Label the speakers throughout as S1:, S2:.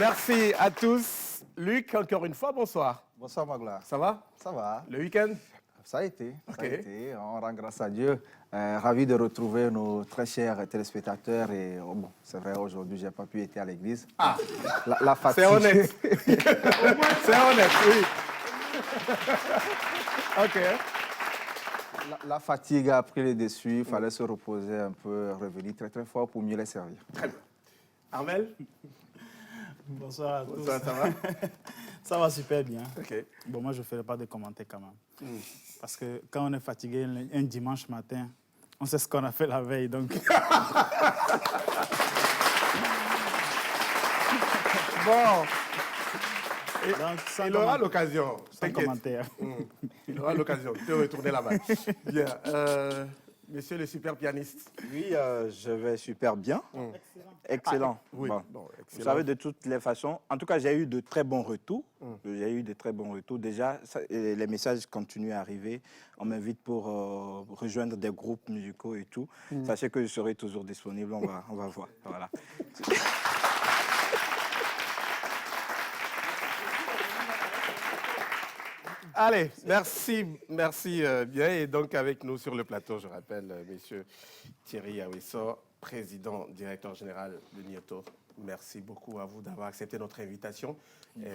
S1: Merci à tous. Luc, encore une fois, bonsoir.
S2: Bonsoir Magloire.
S1: Ça va?
S2: Ça va.
S1: Le week-end?
S2: Ça a été.
S1: Ok.
S2: Ça a été. On rend grâce à Dieu. Ravi de retrouver nos très chers téléspectateurs. Et bon, c'est vrai, aujourd'hui, je n'ai pas pu être à l'église.
S1: Ah,
S2: La fatigue.
S1: c'est honnête. C'est honnête, oui. Ok.
S2: La fatigue a pris le dessus. Il fallait se reposer un peu, revenir très très fort pour mieux les servir.
S1: Très bien. Armel?
S3: Bonsoir à tous.
S1: Bonsoir, ça va?
S3: Ça va super bien.
S1: Ok.
S3: Bon, moi, je ne ferai pas de commentaires quand même. Parce que quand on est fatigué un dimanche matin, on sait ce qu'on a fait la veille. Donc,
S1: Bon,
S3: donc sans
S1: il aura
S3: comment-
S1: l'occasion.
S3: sans
S1: T'inquiète.
S3: commentaire.
S1: Il aura l'occasion de retourner là-bas. Bien. Monsieur le super pianiste.
S4: Oui, je vais super bien. Excellent.
S1: Oui.
S4: Bon.
S1: Bon,
S4: Vous
S1: excellent.
S4: savez, de toutes les façons, en tout cas, j'ai eu de très bons retours. J'ai eu de très bons retours. Déjà, les messages continuent à arriver. On m'invite pour rejoindre des groupes musicaux et tout. Sachez que je serai toujours disponible. On va voir. Voilà.
S1: Allez, merci bien. Et donc avec nous sur le plateau, je rappelle, monsieur Thierry Awesso, président, directeur général de Nioto. Merci beaucoup à vous d'avoir accepté notre invitation.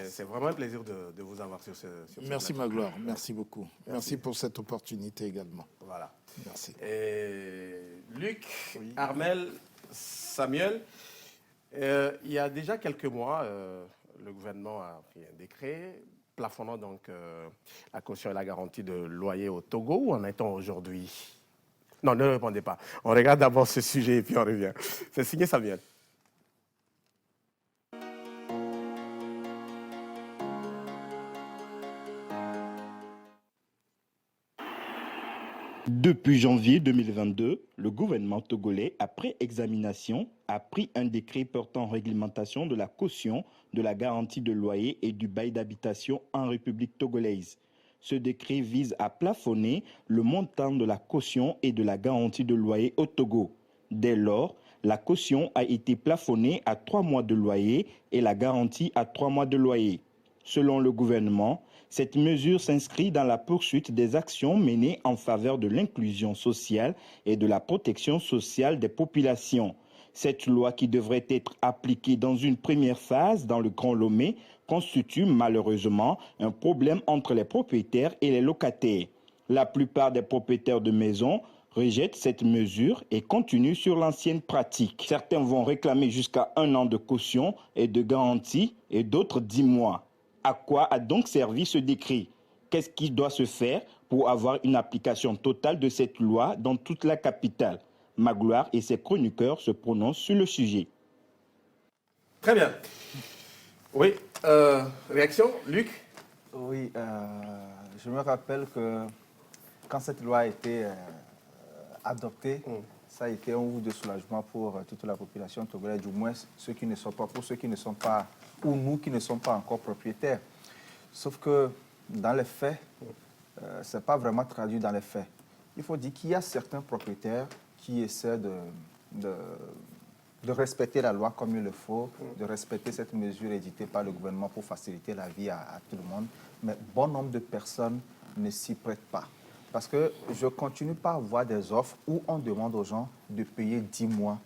S1: C'est vraiment un plaisir de vous avoir sur ce
S5: Merci
S1: plateau.
S5: Magloire, merci beaucoup. Merci pour cette opportunité également.
S1: Voilà.
S5: Merci.
S1: Et Luc, Armel, Samuel, il y a déjà quelques mois, le gouvernement a pris un décret plafonnant donc la caution et la garantie de loyer au Togo. Où en est-on aujourd'hui? Non, ne répondez pas. On regarde d'abord ce sujet et puis on revient. C'est signé Samuel.
S6: Depuis janvier 2022, le gouvernement togolais, après examination, a pris un décret portant réglementation de la caution, de la garantie de loyer et du bail d'habitation en République togolaise. Ce décret vise à plafonner le montant de la caution et de la garantie de loyer au Togo. Dès lors, la caution a été plafonnée à 3 mois de loyer et la garantie à 3 mois de loyer. Selon le gouvernement, cette mesure s'inscrit dans la poursuite des actions menées en faveur de l'inclusion sociale et de la protection sociale des populations. Cette loi, qui devrait être appliquée dans une première phase dans le Grand Lomé, constitue malheureusement un problème entre les propriétaires et les locataires. La plupart des propriétaires de maisons rejettent cette mesure et continuent sur l'ancienne pratique. Certains vont réclamer jusqu'à 1 an de caution et de garantie et d'autres 10 mois. À quoi a donc servi ce décret? Qu'est-ce qui doit se faire pour avoir une application totale de cette loi dans toute la capitale? Magloire et ses chroniqueurs se prononcent sur le sujet.
S1: Très bien. Oui, réaction, Luc?
S2: Oui, je me rappelle que quand cette loi a été adoptée, ça a été un ouf de soulagement pour toute la population togolaise, du moins ceux qui ne sont pas, pour ceux qui ne sont pas, ou nous qui ne sommes pas encore propriétaires. Sauf que dans les faits, ce n'est pas vraiment traduit dans les faits. Il faut dire qu'il y a certains propriétaires qui essaient de respecter la loi comme il le faut, de respecter cette mesure éditée par le gouvernement pour faciliter la vie à tout le monde. Mais bon nombre de personnes ne s'y prêtent pas. Parce que je continue pas à voir des offres où on demande aux gens de payer 10 mois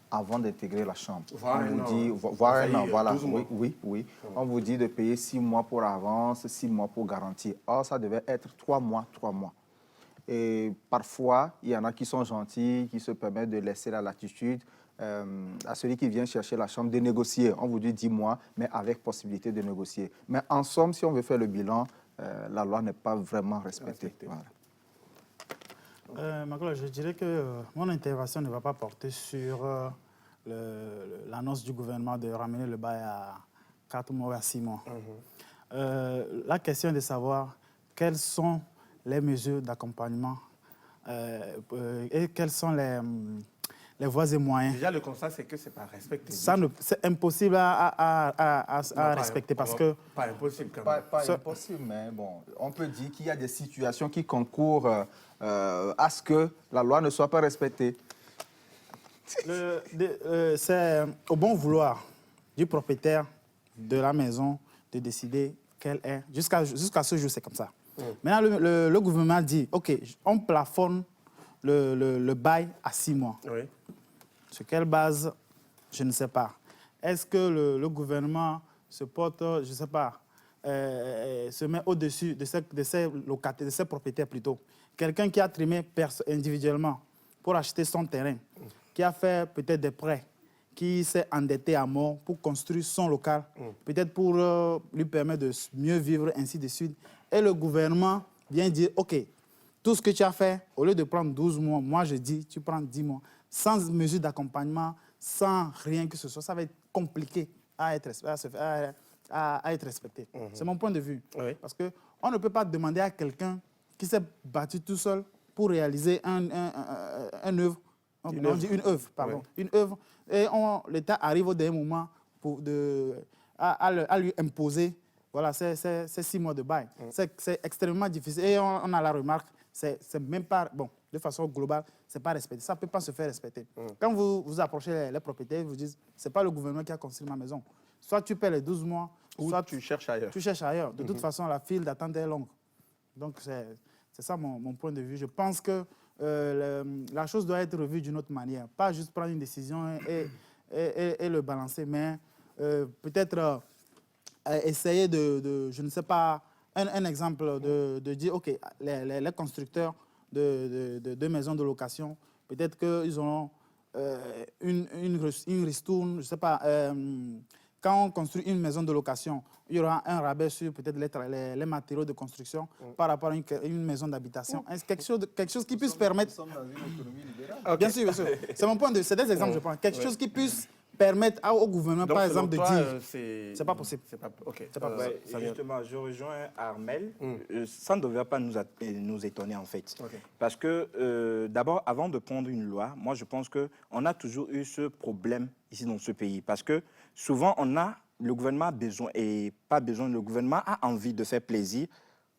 S2: avant d'intégrer la chambre.
S1: Voire
S2: On
S1: un
S2: vous
S1: an.
S2: dit, voire un an, voilà.
S1: 12 mois.
S2: Oui. On vous dit de payer 6 mois pour avance, 6 mois pour garantie. Or, ça devait être 3 mois. Et parfois, il y en a qui sont gentils, qui se permettent de laisser la latitude à celui qui vient chercher la chambre de négocier. On vous dit 10 mois, mais avec possibilité de négocier. Mais en somme, si on veut faire le bilan, la loi n'est pas vraiment respectée. Voilà.
S3: Magloire, je dirais que mon intervention ne va pas porter sur l'annonce du gouvernement de ramener le bail à 4 mois ou à 6 mois. La question est de savoir quelles sont les mesures d'accompagnement et quels sont les voies et moyens.
S1: Déjà, le constat, c'est que ce n'est pas respecté.
S3: C'est impossible à respecter parce que...
S1: Pas impossible quand
S2: Pas
S1: même.
S2: impossible, mais bon, on peut dire qu'il y a des situations qui concourent à ce que la loi ne soit pas respectée.
S3: C'est au bon vouloir du propriétaire de la maison de décider quelle est. Jusqu'à ce jour, c'est comme ça. Maintenant, le gouvernement dit, OK, on plafonne le bail à 6 mois.
S1: Oui.
S3: Sur quelle base, je ne sais pas. Est-ce que le gouvernement se porte, je ne sais pas, se met au-dessus de ces locataires, de ces propriétaires plutôt. Quelqu'un qui a trimé individuellement pour acheter son terrain, qui a fait peut-être des prêts, qui s'est endetté à mort pour construire son local, peut-être pour lui permettre de mieux vivre, ainsi de suite. Et le gouvernement vient dire, OK, tout ce que tu as fait, au lieu de prendre 12 mois, moi je dis, tu prends 10 mois, sans mesure d'accompagnement, sans rien que ce soit. Ça va être compliqué à être respecté. C'est mon point de vue.
S1: Oui.
S3: Parce qu'on ne peut pas demander à quelqu'un qui s'est battu tout seul pour réaliser une œuvre. On dit une œuvre, pardon.
S1: Oui.
S3: Une œuvre. Et l'État arrive au dernier moment à lui imposer voilà, ces 6 mois de bail. C'est extrêmement difficile. Et on a la remarque, c'est même pas, bon, de façon globale, c'est pas respecté. Ça ne peut pas se faire respecter. Quand vous approchez les propriétaires, ils vous disent, c'est pas le gouvernement qui a construit ma maison. Soit tu paies les 12 mois, soit
S1: tu cherches ailleurs.
S3: Tu cherches ailleurs. De toute façon, la file d'attente est longue. Donc, c'est ça mon point de vue. Je pense que la chose doit être revue d'une autre manière. Pas juste prendre une décision et le balancer, mais peut-être essayer je ne sais pas, un exemple de dire, OK, les constructeurs de maisons de location, peut-être qu'ils auront une ristourne, je ne sais pas, quand on construit une maison de location, il y aura un rabais sur peut-être les matériaux de construction par rapport à une maison d'habitation. Quelque chose qui puisse permettre...
S2: Nous sommes dans une économie libérale.
S1: Okay.
S3: Bien sûr, bien sûr. C'est mon point de vue. C'est des exemples, je prends. Quelque chose qui puisse permettre au gouvernement,
S1: Donc,
S3: par
S1: selon
S3: exemple,
S1: toi,
S3: de dire... c'est pas possible.
S1: C'est pas, OK.
S3: C'est pas possible.
S4: Ouais, justement, je rejoins Armel. Ça ne devrait pas nous étonner, en fait.
S1: OK.
S4: Parce que, d'abord, avant de prendre une loi, moi, je pense qu'on a toujours eu ce problème ici dans ce pays. Parce que souvent, le gouvernement a besoin, et pas besoin, le gouvernement a envie de faire plaisir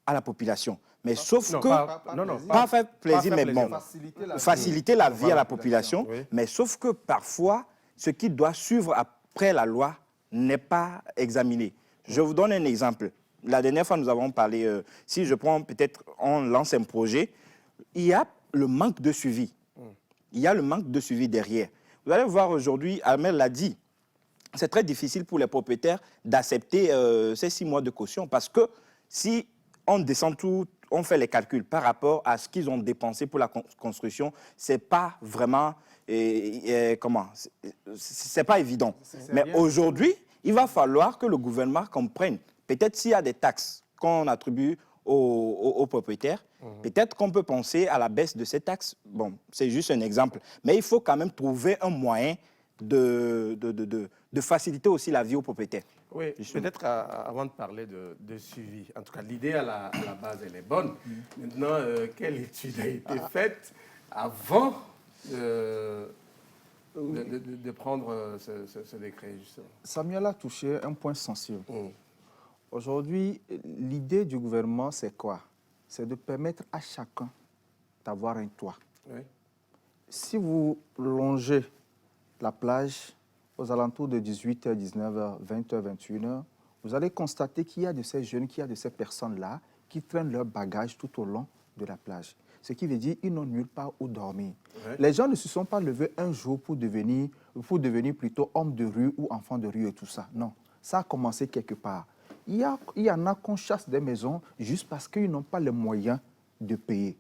S4: à la population. Mais sauf que... Pas faire plaisir, mais bon, faciliter la vie à la population.
S1: Oui.
S4: Mais sauf que parfois, ce qui doit suivre après la loi n'est pas examiné. Je vous donne un exemple. La dernière fois, nous avons parlé, si je prends peut-être, on lance un projet, il y a le manque de suivi. Il y a le manque de suivi derrière. Vous allez voir aujourd'hui, Armel l'a dit, c'est très difficile pour les propriétaires d'accepter ces 6 mois de caution parce que si on descend tout, on fait les calculs par rapport à ce qu'ils ont dépensé pour la construction, c'est pas vraiment, c'est pas évident. Mais aujourd'hui, il va falloir que le gouvernement comprenne. Peut-être s'il y a des taxes qu'on attribue aux propriétaires, peut-être qu'on peut penser à la baisse de ces taxes. Bon, c'est juste un exemple. Mais il faut quand même trouver un moyen de faciliter aussi la vie aux propriétaires.
S1: Oui, peut-être avant de parler de suivi, en tout cas l'idée à la base elle est bonne. Maintenant, quelle étude a été faite avant de prendre ce décret justement?
S2: Samuel a touché un point sensible. Aujourd'hui, l'idée du gouvernement, c'est quoi? C'est de permettre à chacun d'avoir un toit.
S1: Oui.
S2: Si vous longez la plage aux alentours de 18h, 19h, 20h, 21h, vous allez constater qu'il y a de ces jeunes, qu'il y a de ces personnes-là qui traînent leurs bagages tout au long de la plage. Ce qui veut dire qu'ils n'ont nulle part où dormir.
S1: Ouais.
S2: Les gens ne se sont pas levés un jour pour devenir plutôt hommes de rue ou enfants de rue et tout ça. Non, ça a commencé quelque part. Il y en a qu'on chasse des maisons juste parce qu'ils n'ont pas les moyens de payer.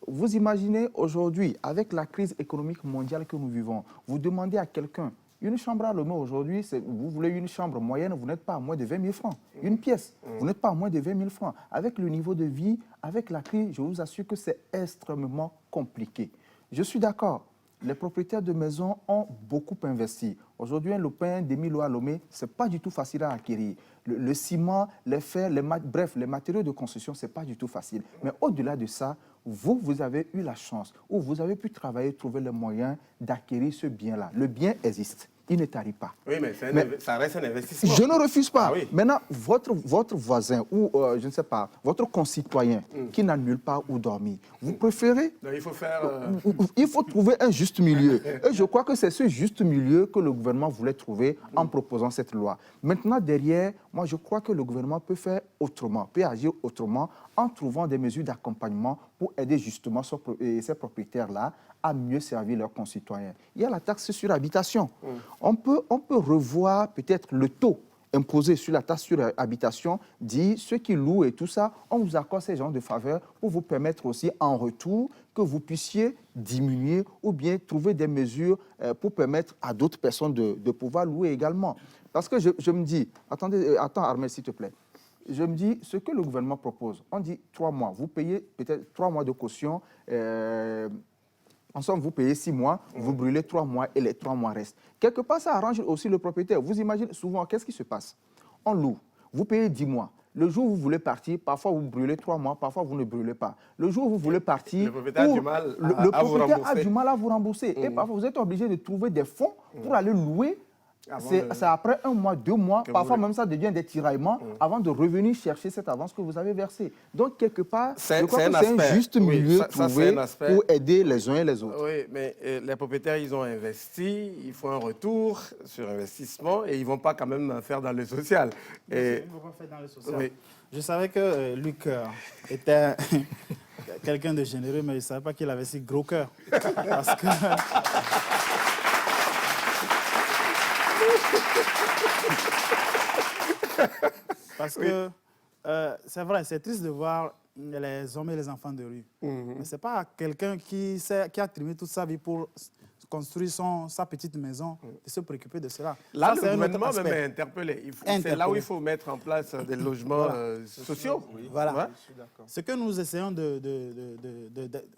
S2: Vous imaginez aujourd'hui, avec la crise économique mondiale que nous vivons, vous demandez à quelqu'un, une chambre à Lomé aujourd'hui, vous voulez une chambre moyenne, vous n'êtes pas à moins de 20 000 francs. Une pièce, vous n'êtes pas à moins de 20 000 francs. Avec le niveau de vie, avec la crise, je vous assure que c'est extrêmement compliqué. Je suis d'accord, les propriétaires de maisons ont beaucoup investi. Aujourd'hui, un lopin demi-lot à Lomé, ce n'est pas du tout facile à acquérir. Le ciment, les fers, bref, les matériaux de construction, ce n'est pas du tout facile. Mais au-delà de ça, vous avez eu la chance, ou vous avez pu travailler, trouver les moyens d'acquérir ce bien-là. Le bien existe. il ne tarit pas.
S1: Oui, mais, ça reste un investissement.
S2: Je ne refuse pas.
S1: Ah oui.
S2: Maintenant, votre voisin ou, je ne sais pas, votre concitoyen qui n'a nulle part où dormir, vous préférez...
S1: Donc, il faut faire...
S2: Il faut trouver un juste milieu. Et je crois que c'est ce juste milieu que le gouvernement voulait trouver en proposant cette loi. Maintenant, derrière, moi, je crois que le gouvernement peut faire autrement, peut agir autrement en trouvant des mesures d'accompagnement pour aider justement ces propriétaires-là à mieux servir leurs concitoyens. Il y a la taxe sur habitation. On peut revoir peut-être le taux imposé sur la taxe sur habitation, dit ceux qui louent et tout ça, on vous accorde ces genres de faveurs pour vous permettre aussi en retour que vous puissiez diminuer ou bien trouver des mesures pour permettre à d'autres personnes de pouvoir louer également. Parce que je me dis, attends Armel s'il te plaît, je me dis, ce que le gouvernement propose, on dit 3 mois, vous payez peut-être 3 mois de caution, en somme, vous payez 6 mois, vous brûlez 3 mois et les 3 mois restent. Quelque part, ça arrange aussi le propriétaire. Vous imaginez souvent, qu'est-ce qui se passe? On loue, vous payez 10 mois. Le jour où vous voulez partir, parfois vous brûlez 3 mois, parfois vous ne brûlez pas. Le jour où vous voulez partir,
S1: le propriétaire a du mal
S2: à vous rembourser. Et parfois, vous êtes obligé de trouver des fonds pour aller louer. C'est après 1 mois, 2 mois, parfois même ça devient des tiraillements avant de revenir chercher cette avance que vous avez versée. Donc, quelque part, je crois que c'est un juste milieu trouvé pour aider les uns et les autres.
S1: Oui, mais les propriétaires, ils ont investi, il faut un retour sur investissement et ils ne vont pas quand même faire dans le social.
S3: Ils ne vont pas faire dans le social.
S1: Oui.
S3: Je savais que Luc était quelqu'un de généreux, mais je ne savais pas qu'il avait si gros cœur. Parce que... Parce que c'est vrai, c'est triste de voir les hommes et les enfants de rue. Mais ce n'est pas quelqu'un qui a trimé toute sa vie pour construire sa petite maison et se préoccuper de cela.
S1: Là,
S3: ça,
S1: le gouvernement même est interpellé. C'est là où il faut mettre en place des logements sociaux.
S3: Voilà.
S1: Ouais.
S3: Ce que nous essayons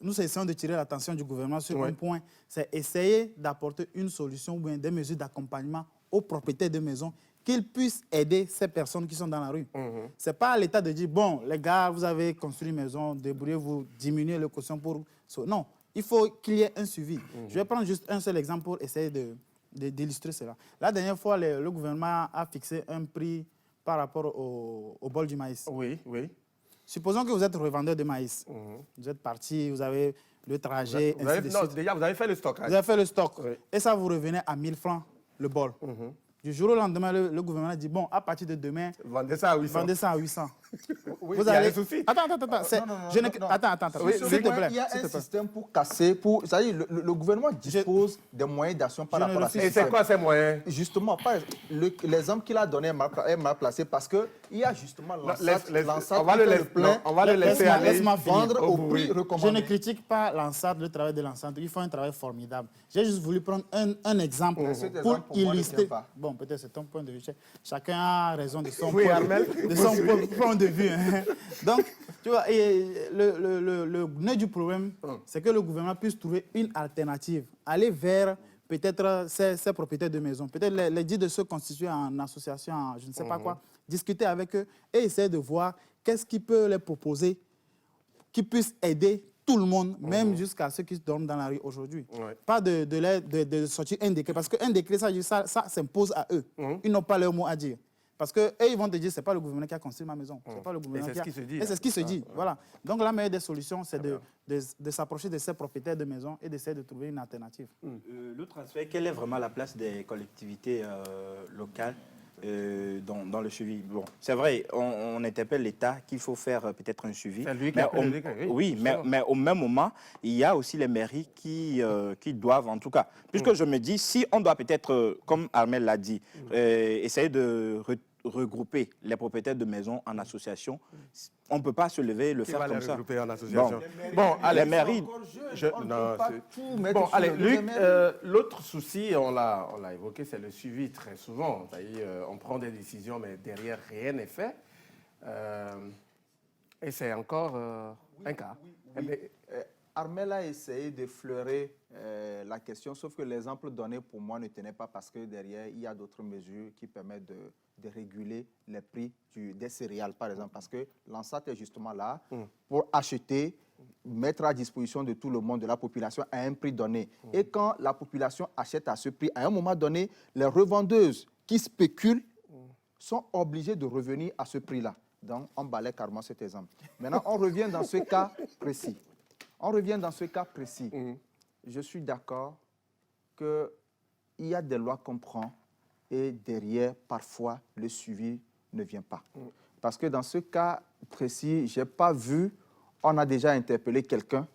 S3: nous essayons de tirer l'attention du gouvernement sur un point, c'est essayer d'apporter une solution ou bien des mesures d'accompagnement aux propriétaires de maisons qu'ils puissent aider ces personnes qui sont dans la rue. Ce n'est pas à l'État de dire, bon, les gars, vous avez construit une maison, débrouillez-vous, diminuez le quotient pour... Non, il faut qu'il y ait un suivi. Je vais prendre juste un seul exemple pour essayer d'illustrer cela. La dernière fois, le gouvernement a fixé un prix par rapport au bol du maïs.
S1: Oui, oui.
S3: Supposons que vous êtes revendeur de maïs. Vous êtes parti, vous avez le trajet,
S1: Déjà, vous avez fait le stockage.
S3: Vous avez fait le stock.
S1: Oui.
S3: Et ça vous revenait à 1000 francs le bol. Du jour au lendemain, le gouvernement a dit, bon, à partir de demain,
S1: vendez ça à 800.
S3: Vendez ça à 800.
S1: Oui, il y a un souci.
S3: Attends. S'il te plaît.
S2: Il y a un système pour casser, c'est-à-dire le gouvernement dispose des moyens d'action par rapport à ça.
S1: Et c'est quoi ces moyens?
S2: Justement, l'exemple qu'il a donné est mal placé parce qu'il y a justement l'ANSAT
S1: on va le laisser aller.
S3: Laisse-moi
S2: vendre au prix recommandé.
S3: Je ne critique pas l'ANSAT, le travail de l'ANSAT. Ils font un travail formidable. J'ai juste voulu prendre un exemple pour illustrer. Bon, peut-être c'est ton point de vue. Chacun a raison de son point de vue. Donc, tu vois, le nœud du problème, c'est que le gouvernement puisse trouver une alternative, aller vers peut-être ces propriétaires de maisons, peut-être les dire de se constituer en association, je ne sais pas quoi, discuter avec eux et essayer de voir qu'est-ce qui peut les proposer, qui puisse aider tout le monde, même jusqu'à ceux qui dorment dans la rue aujourd'hui. Pas de sortir un décret, parce qu'un décret, ça s'impose à eux. Ils n'ont pas leur mot à dire. Parce qu'eux, ils vont te dire, ce n'est pas le gouvernement qui a construit ma maison. C'est pas le gouvernement
S1: et c'est ce qui se dit.
S3: Et c'est ce qui se dit. Voilà. Donc la meilleure des solutions, c'est de s'approcher de ces propriétaires de maisons et d'essayer de trouver une alternative.
S4: L'autre aspect, quelle est vraiment la place des collectivités locales dans le suivi? Bon, c'est vrai, on interpelle l'État qu'il faut faire peut-être un suivi.
S1: C'est lui qui appelle le décret,
S4: oui, mais au même moment, il y a aussi les mairies qui doivent, en tout cas, puisque je me dis, si on doit peut-être, comme Armel l'a dit, essayer de regrouper les propriétaires de maisons en association, on ne peut pas se lever et le faire comme ça.
S1: En association.
S4: Bon,
S1: allez,
S4: les mairies...
S1: Bon, allez, Luc, l'autre souci, on l'a évoqué, c'est le suivi très souvent. On prend des décisions, mais derrière, rien n'est fait. Et c'est encore un cas.
S2: Armel a essayé d'effleurer la question, sauf que l'exemple donné pour moi ne tenait pas parce que derrière, il y a d'autres mesures qui permettent de réguler les prix des céréales, par exemple, parce que l'ANSAT est justement là pour acheter mettre à disposition de tout le monde, de la population, à un prix donné. Et quand la population achète à ce prix, à un moment donné, les revendeuses qui spéculent sont obligées de revenir à ce prix-là. Donc, on balaie carrément cet exemple. Maintenant, on revient dans ce cas précis. Je suis d'accord qu'il y a des lois qu'on prend et derrière, parfois, le suivi ne vient pas. Parce que dans ce cas précis, je n'ai pas vu, on a déjà interpellé quelqu'un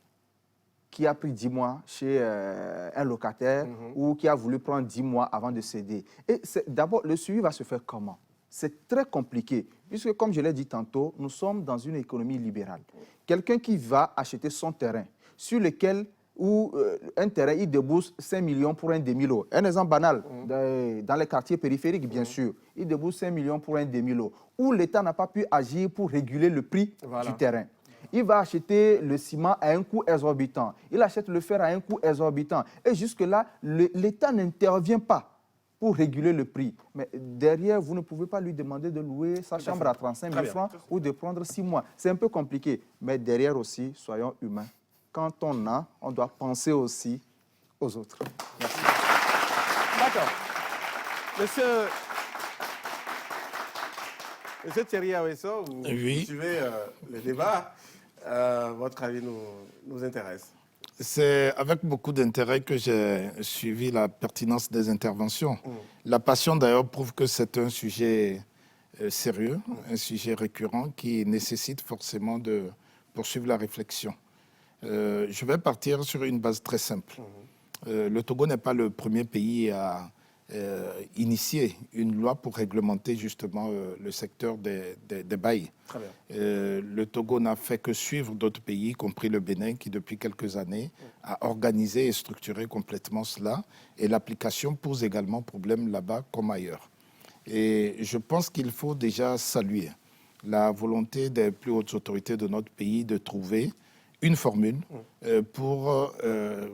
S2: qui a pris 10 mois chez un locataire ou qui a voulu prendre 10 mois avant de céder. Et d'abord, le suivi va se faire comment? C'est très compliqué, puisque comme je l'ai dit tantôt, nous sommes dans une économie libérale. Quelqu'un qui va acheter son terrain, sur lequel un terrain, il débourse 5 millions pour un demi-lot. Un exemple banal, dans les quartiers périphériques, bien sûr, il débourse 5 millions pour un demi-lot, où l'État n'a pas pu agir pour réguler le prix du terrain. Il va acheter le ciment à un coût exorbitant. Il achète le fer à un coût exorbitant. Et jusque-là, l'État n'intervient pas pour réguler le prix. Mais derrière, vous ne pouvez pas lui demander de louer sa chambre à 35 000 francs ou de prendre 6 mois. C'est un peu compliqué. Mais derrière aussi, soyons humains. Quand on doit penser aussi aux autres. Merci.
S1: D'accord. Monsieur Thierry Awesso, vous suivez le débat. Votre avis nous intéresse.
S5: C'est avec beaucoup d'intérêt que j'ai suivi la pertinence des interventions. La passion, d'ailleurs, prouve que c'est un sujet sérieux, un sujet récurrent qui nécessite forcément de poursuivre la réflexion. Je vais partir sur une base très simple. Le Togo n'est pas le premier pays à initier une loi pour réglementer justement le secteur des bails.
S1: Très bien.
S5: Le Togo n'a fait que suivre d'autres pays, y compris le Bénin, qui depuis quelques années a organisé et structuré complètement cela. Et l'application pose également problème là-bas comme ailleurs. Et je pense qu'il faut déjà saluer la volonté des plus hautes autorités de notre pays de trouver une formule pour,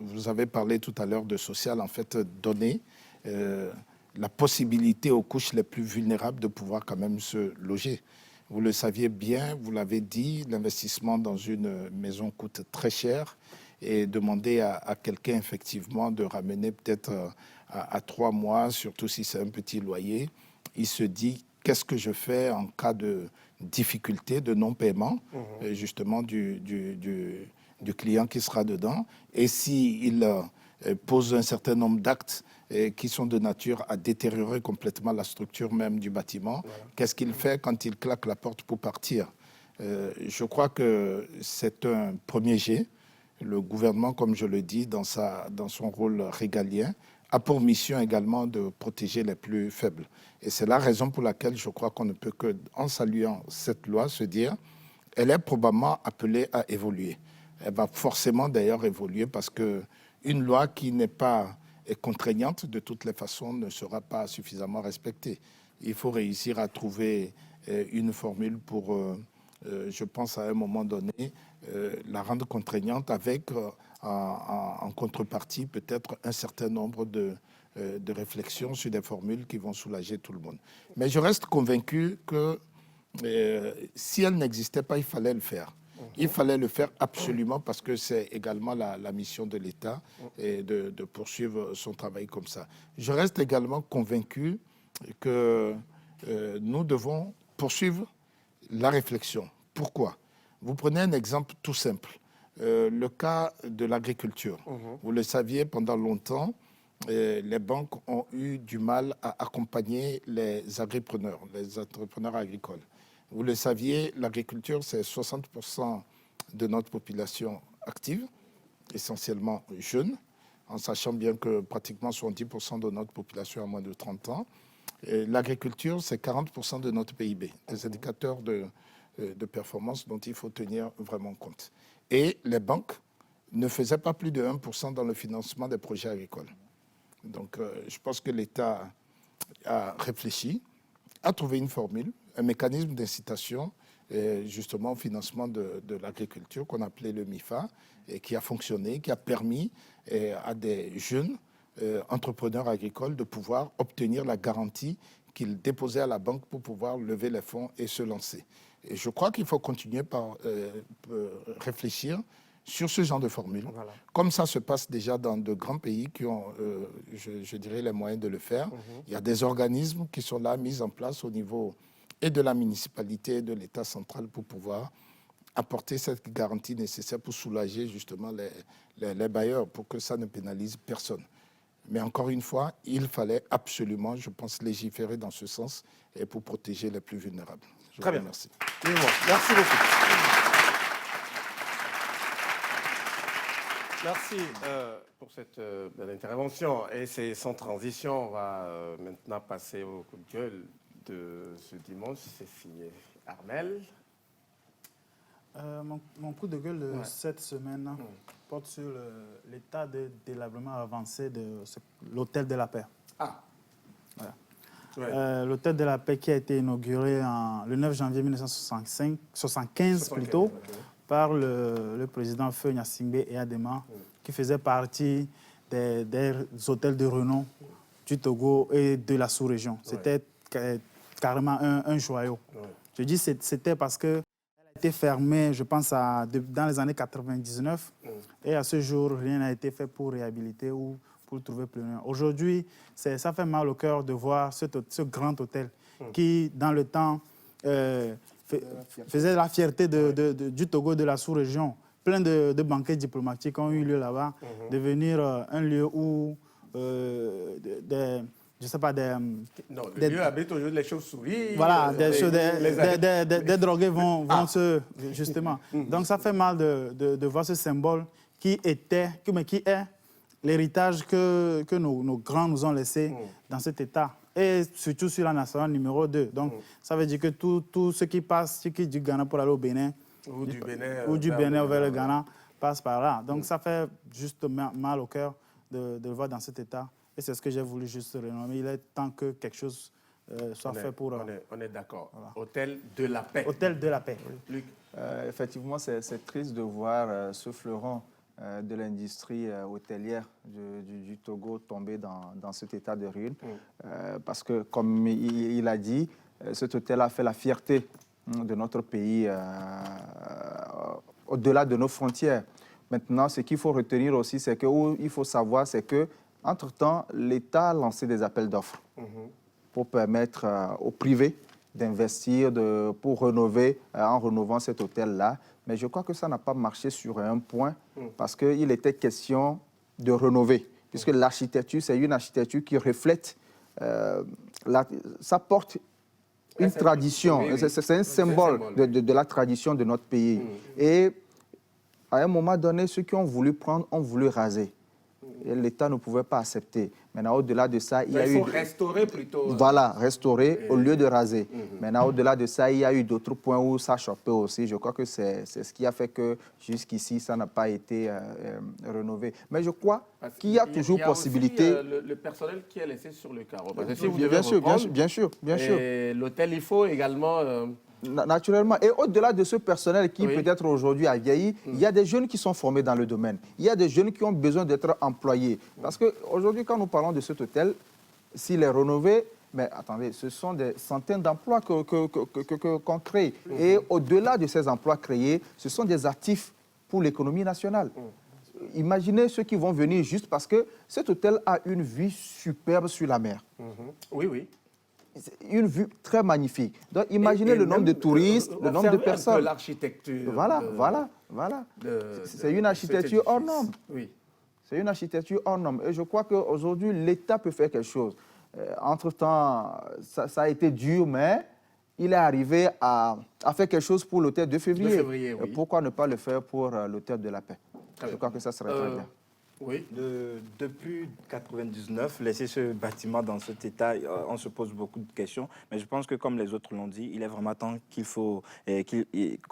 S5: vous avez parlé tout à l'heure de social, en fait, donner la possibilité aux couches les plus vulnérables de pouvoir quand même se loger. Vous le saviez bien, vous l'avez dit, l'investissement dans une maison coûte très cher et demander à quelqu'un effectivement de ramener peut-être à 3 mois, surtout si c'est un petit loyer, il se dit qu'est-ce que je fais en cas de difficulté de non-paiement justement du client qui sera dedans, et s'il pose un certain nombre d'actes qui sont de nature à détériorer complètement la structure même du bâtiment. Voilà. Qu'est-ce qu'il fait quand il claque la porte pour partir? Je crois que c'est un premier jet. Le gouvernement, comme je le dis, dans son rôle régalien, a pour mission également de protéger les plus faibles. Et c'est la raison pour laquelle je crois qu'on ne peut que, en saluant cette loi, se dire elle est probablement appelée à évoluer. Elle va forcément d'ailleurs évoluer parce qu'une loi qui n'est pas contraignante, de toutes les façons, ne sera pas suffisamment respectée. Il faut réussir à trouver une formule pour, je pense, à un moment donné, la rendre contraignante avec, en contrepartie, peut-être un certain nombre de réflexions sur des formules qui vont soulager tout le monde. Mais je reste convaincu que si elle n'existait pas, il fallait le faire. Il fallait le faire absolument parce que c'est également la mission de l'État et de poursuivre son travail comme ça. Je reste également convaincu que nous devons poursuivre la réflexion. Pourquoi? Vous prenez un exemple tout simple, le cas de l'agriculture. Vous le saviez, pendant longtemps, les banques ont eu du mal à accompagner les agripreneurs, les entrepreneurs agricoles. Vous le saviez, l'agriculture, c'est 60% de notre population active, essentiellement jeune, en sachant bien que pratiquement 70% de notre population a moins de 30 ans. L'agriculture, c'est 40% de notre PIB, des indicateurs de performance dont il faut tenir vraiment compte. Et les banques ne faisaient pas plus de 1% dans le financement des projets agricoles. Donc, je pense que l'État a réfléchi, a trouvé une formule, un mécanisme d'incitation, justement au financement de l'agriculture qu'on appelait le MIFA, et qui a fonctionné, qui a permis à des jeunes entrepreneurs agricoles de pouvoir obtenir la garantie qu'ils déposaient à la banque pour pouvoir lever les fonds et se lancer. Et je crois qu'il faut continuer par réfléchir sur ce genre de formule,
S1: Voilà.
S5: comme ça se passe déjà dans de grands pays qui ont, je dirais, les moyens de le faire. Il y a des organismes qui sont là, mis en place au niveau et de la municipalité et de l'État central pour pouvoir apporter cette garantie nécessaire pour soulager justement les bailleurs, pour que ça ne pénalise personne. Mais encore une fois, il fallait absolument, je pense, légiférer dans ce sens et pour protéger les plus vulnérables. Je
S1: Très
S5: vous
S1: bien.
S5: remercie.
S1: Merci beaucoup. Merci pour cette belle intervention. Et c'est sans transition, on va maintenant passer au coup de gueule de ce dimanche. C'est signé Armel.
S3: Mon coup de gueule de cette semaine porte sur l'état de délabrement avancé de l'Hôtel de la Paix.
S1: Ah.
S3: Voilà.
S1: Ouais.
S3: L'Hôtel de la Paix qui a été inauguré le 9 janvier 1975 plutôt, par le président Feu Gnassingbé et Adema, qui faisait partie des hôtels de renom du Togo et de la sous-région. C'était carrément un joyau.
S1: Ouais.
S3: Je dis c'était parce que a été fermé, je pense, dans les années 99. Et à ce jour, rien n'a été fait pour réhabiliter ou pour le trouver plus loin. Aujourd'hui, ça fait mal au cœur de voir ce grand hôtel qui, dans le temps, faisait la fierté du Togo, de la sous-région. Plein de banquets diplomatiques ont eu lieu là-bas, devenir un lieu où je sais pas,
S1: Non, le lieu abrite aujourd'hui les chauves-souris.
S3: voilà, des drogués vont se... Justement. Donc ça fait mal de voir ce symbole qui est l'héritage que nos grands nous ont laissé dans cet état. Et surtout sur la nationale numéro 2. Donc ça veut dire que tous ceux qui passent, ceux qui du Ghana pour aller au Bénin,
S1: ou du
S3: Bénin vers le Ghana, passent par là. Donc ça fait juste mal au cœur de le voir dans cet état. Et c'est ce que j'ai voulu juste renommer. Il est temps que quelque chose soit fait pour...
S1: On est d'accord. Voilà. Hôtel de la Paix.
S3: Hôtel de la Paix.
S1: Luc.
S2: Effectivement, c'est triste de voir ce fleuron de l'industrie hôtelière du Togo tomber dans cet état de ruine. Parce que, comme il a dit, cet hôtel a fait la fierté de notre pays au-delà de nos frontières. Maintenant, ce qu'il faut retenir aussi, c'est qu'il faut savoir, c'est que entre-temps, l'État a lancé des appels d'offres pour permettre au privé d'investir, pour rénover, en rénovant cet hôtel-là. Mais je crois que ça n'a pas marché sur un point parce qu'il était question de rénover. Puisque l'architecture, c'est une architecture qui reflète, ça porte une tradition, c'est un symbole de la tradition de notre pays. Et à un moment donné, ceux qui ont voulu prendre ont voulu raser. Et l'État ne pouvait pas accepter. Maintenant, au-delà de ça, il y a eu...
S1: Il faut restaurer plutôt.
S2: Voilà, restaurer au lieu de raser. Maintenant, au-delà de ça, il y a eu d'autres points où ça chopait aussi. Je crois que c'est ce qui a fait que jusqu'ici, ça n'a pas été rénové. Mais je crois qu'il y a toujours possibilité...
S1: Il y a aussi, le personnel qui est laissé sur le carreau. Parce que si vous devez
S2: bien sûr.
S1: Et l'hôtel, il faut également...
S2: Naturellement. Et au-delà de ce personnel qui peut-être aujourd'hui a vieilli, il y a des jeunes qui sont formés dans le domaine. Il y a des jeunes qui ont besoin d'être employés. Parce qu'aujourd'hui, quand nous parlons de cet hôtel, s'il est rénové, mais attendez, ce sont des centaines d'emplois qu'on crée. Et au-delà de ces emplois créés, ce sont des actifs pour l'économie nationale. Imaginez ceux qui vont venir juste parce que cet hôtel a une vue superbe sur la mer.
S1: Oui.
S2: Une vue très magnifique. Donc, imaginez le nombre de touristes, le nombre de personnes.
S1: L'architecture.
S2: Voilà. C'est une architecture hors norme.
S1: Oui.
S2: C'est une architecture hors norme. Et je crois qu'aujourd'hui, l'État peut faire quelque chose. Entre-temps, ça a été dur, mais il est arrivé à faire quelque chose pour l'hôtel de février. Pourquoi ne pas le faire pour l'hôtel de la Paix? Je crois que ça serait très bien.
S1: Oui.
S4: Depuis 1999, laisser ce bâtiment dans cet état, on se pose beaucoup de questions. Mais je pense que, comme les autres l'ont dit, il est vraiment temps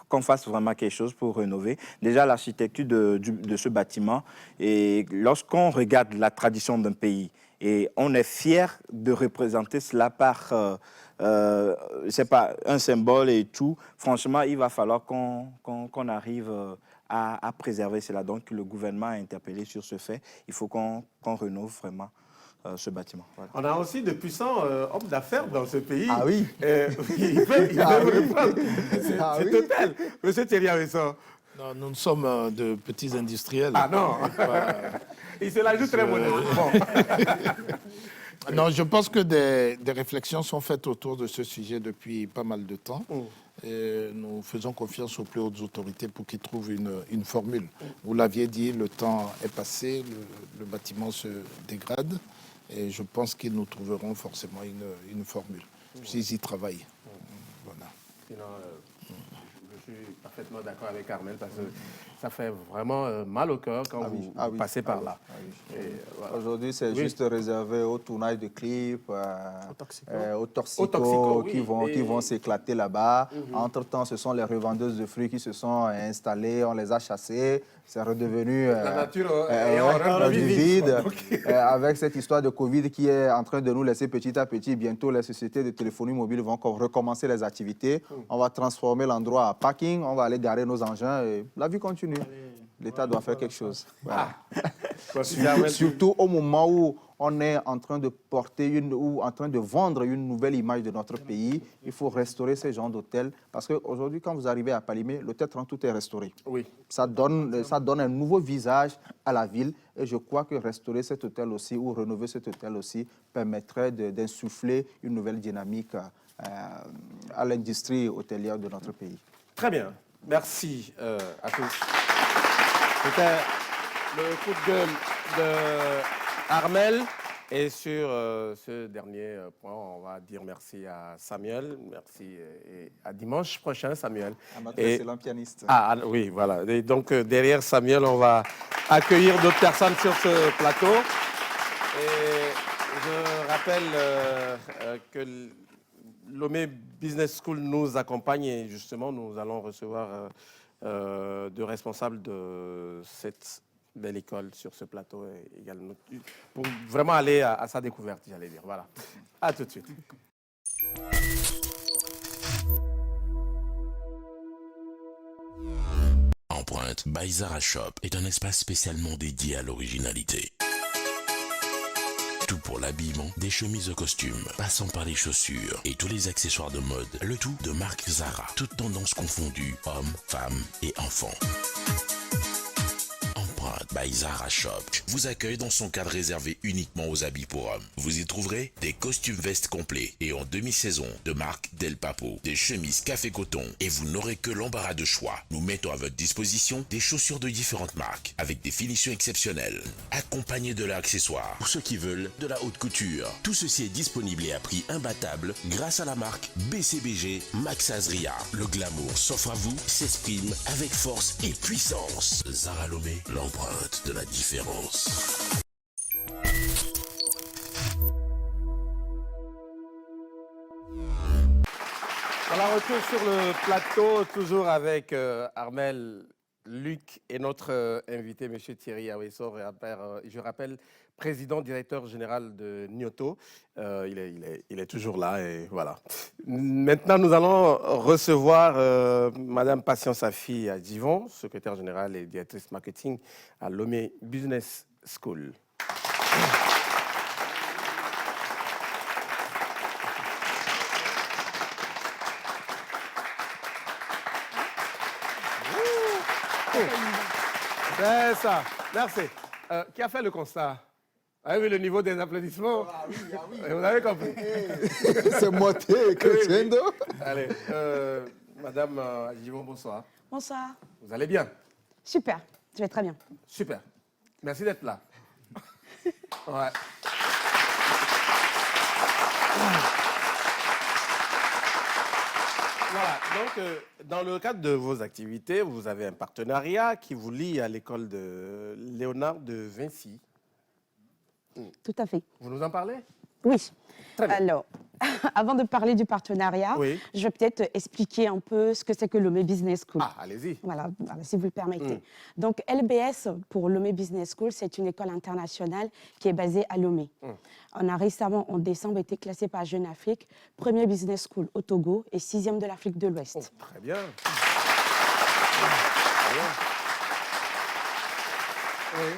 S4: qu'on fasse vraiment quelque chose pour rénover. Déjà, l'architecture de ce bâtiment, et lorsqu'on regarde la tradition d'un pays, et on est fier de représenter cela par, c'est pas un symbole et tout. Franchement, il va falloir qu'on arrive à préserver cela. Donc, le gouvernement a interpellé sur ce fait. Il faut qu'on rénove vraiment ce bâtiment. Voilà.
S1: On a aussi de puissants hommes d'affaires dans ce pays.
S2: Ah oui.
S1: Ils peuvent reprendre cet hôtel. Monsieur Thierry Avesson,
S5: Non, nous sommes de petits industriels.
S1: Ah non. Il se la joue très modestement.
S5: Non, je pense que des réflexions sont faites autour de ce sujet depuis pas mal de temps. Et nous faisons confiance aux plus hautes autorités pour qu'ils trouvent une formule. Vous l'aviez dit, le temps est passé, le bâtiment se dégrade, et je pense qu'ils nous trouveront forcément une formule. S'ils y travaillent. Voilà.
S1: Sinon, je suis parfaitement d'accord avec Armel parce que ça fait vraiment mal au cœur quand vous passez par là. Et, voilà.
S2: Aujourd'hui, c'est juste réservé au tournage de clips, aux
S1: toxicos,
S2: toxicos
S1: oui.
S2: qui vont s'éclater là-bas. Entre-temps, ce sont les revendeuses de fruits qui se sont installées, on les a chassées. C'est redevenu
S1: la nature horreur
S2: du vide. Avec cette histoire de Covid qui est en train de nous laisser petit à petit, bientôt les sociétés de téléphonie mobile vont recommencer les activités. On va transformer l'endroit en parking, on va aller garer nos engins et la vie continue. L'État doit faire quelque chose. Voilà. Surtout au moment où on est en train de porter ou en train de vendre une nouvelle image de notre pays, il faut restaurer ces genres d'hôtels. Parce qu'aujourd'hui, quand vous arrivez à Palimé, l'hôtel 30, tout est restauré.
S1: Oui.
S2: Ça donne un nouveau visage à la ville. Et je crois que restaurer cet hôtel aussi ou rénover cet hôtel aussi permettrait d'insuffler une nouvelle dynamique à l'industrie hôtelière de notre pays.
S1: Très bien. Merci à tous. C'était le coup de gueule de Armel. Et sur ce dernier point, on va dire merci à Samuel. Merci et à dimanche prochain, Samuel.
S2: À notre excellent pianiste.
S1: Oui, voilà. Et donc, derrière Samuel, on va accueillir d'autres personnes sur ce plateau. Et je rappelle que Lomé Business School nous accompagne et justement, nous allons recevoir deux responsables de cette belle école sur ce plateau également, pour vraiment aller à sa découverte, j'allais dire. Voilà. À tout de suite.
S7: Empreinte by Zara Shop est un espace spécialement dédié à l'originalité. Tout pour l'habillement, des chemises aux costumes, passant par les chaussures et tous les accessoires de mode, le tout de marque Zara, toutes tendances confondues, hommes, femmes et enfants. By Zara Shop vous accueille dans son cadre réservé uniquement aux habits pour hommes. Vous y trouverez des costumes vestes complets et en demi-saison de marque Del Papo, des chemises café coton et vous n'aurez que l'embarras de choix. Nous mettons à votre disposition des chaussures de différentes marques avec des finitions exceptionnelles, accompagnées de leurs accessoires pour ceux qui veulent de la haute couture. Tout ceci est disponible et à prix imbattable grâce à la marque BCBG Max Azria. Le glamour s'offre à vous, s'exprime avec force et puissance. Zara Lomé, l'empreinte de la différence.
S1: Voilà, retour sur le plateau, toujours avec Armel, Luc et notre invité, M. Thierry Awesso, je rappelle, président directeur général de Nyoto. Il est toujours là et voilà. Maintenant, nous allons recevoir Madame Patience Safi Adjivon, secrétaire générale et directrice marketing à Lomé Business School. C'est ça, merci. Qui a fait le constat? Vous avez vu le niveau des applaudissements? Oui. Vous avez compris?
S2: C'est moitié crescendo.
S1: Allez, Madame Adjivon, bonsoir.
S8: Bonsoir.
S1: Vous allez bien?
S8: Super, je vais très bien.
S1: Super. Merci d'être là. Ouais. Voilà, donc dans le cadre de vos activités, vous avez un partenariat qui vous lie à l'école de Léonard de Vinci.
S8: Tout à fait.
S1: Vous nous en parlez?
S8: Oui.
S1: Très bien.
S8: Alors, avant de parler du partenariat,
S1: Oui.
S8: je vais peut-être expliquer un peu ce que c'est que Lomé Business School.
S1: Ah, allez-y.
S8: Voilà, si vous le permettez. Donc, LBS, pour Lomé Business School, c'est une école internationale qui est basée à Lomé. On a récemment, en décembre, été classé par Jeune Afrique, premier business school au Togo et 6e de l'Afrique de l'Ouest.
S1: Oh, très bien. Oui.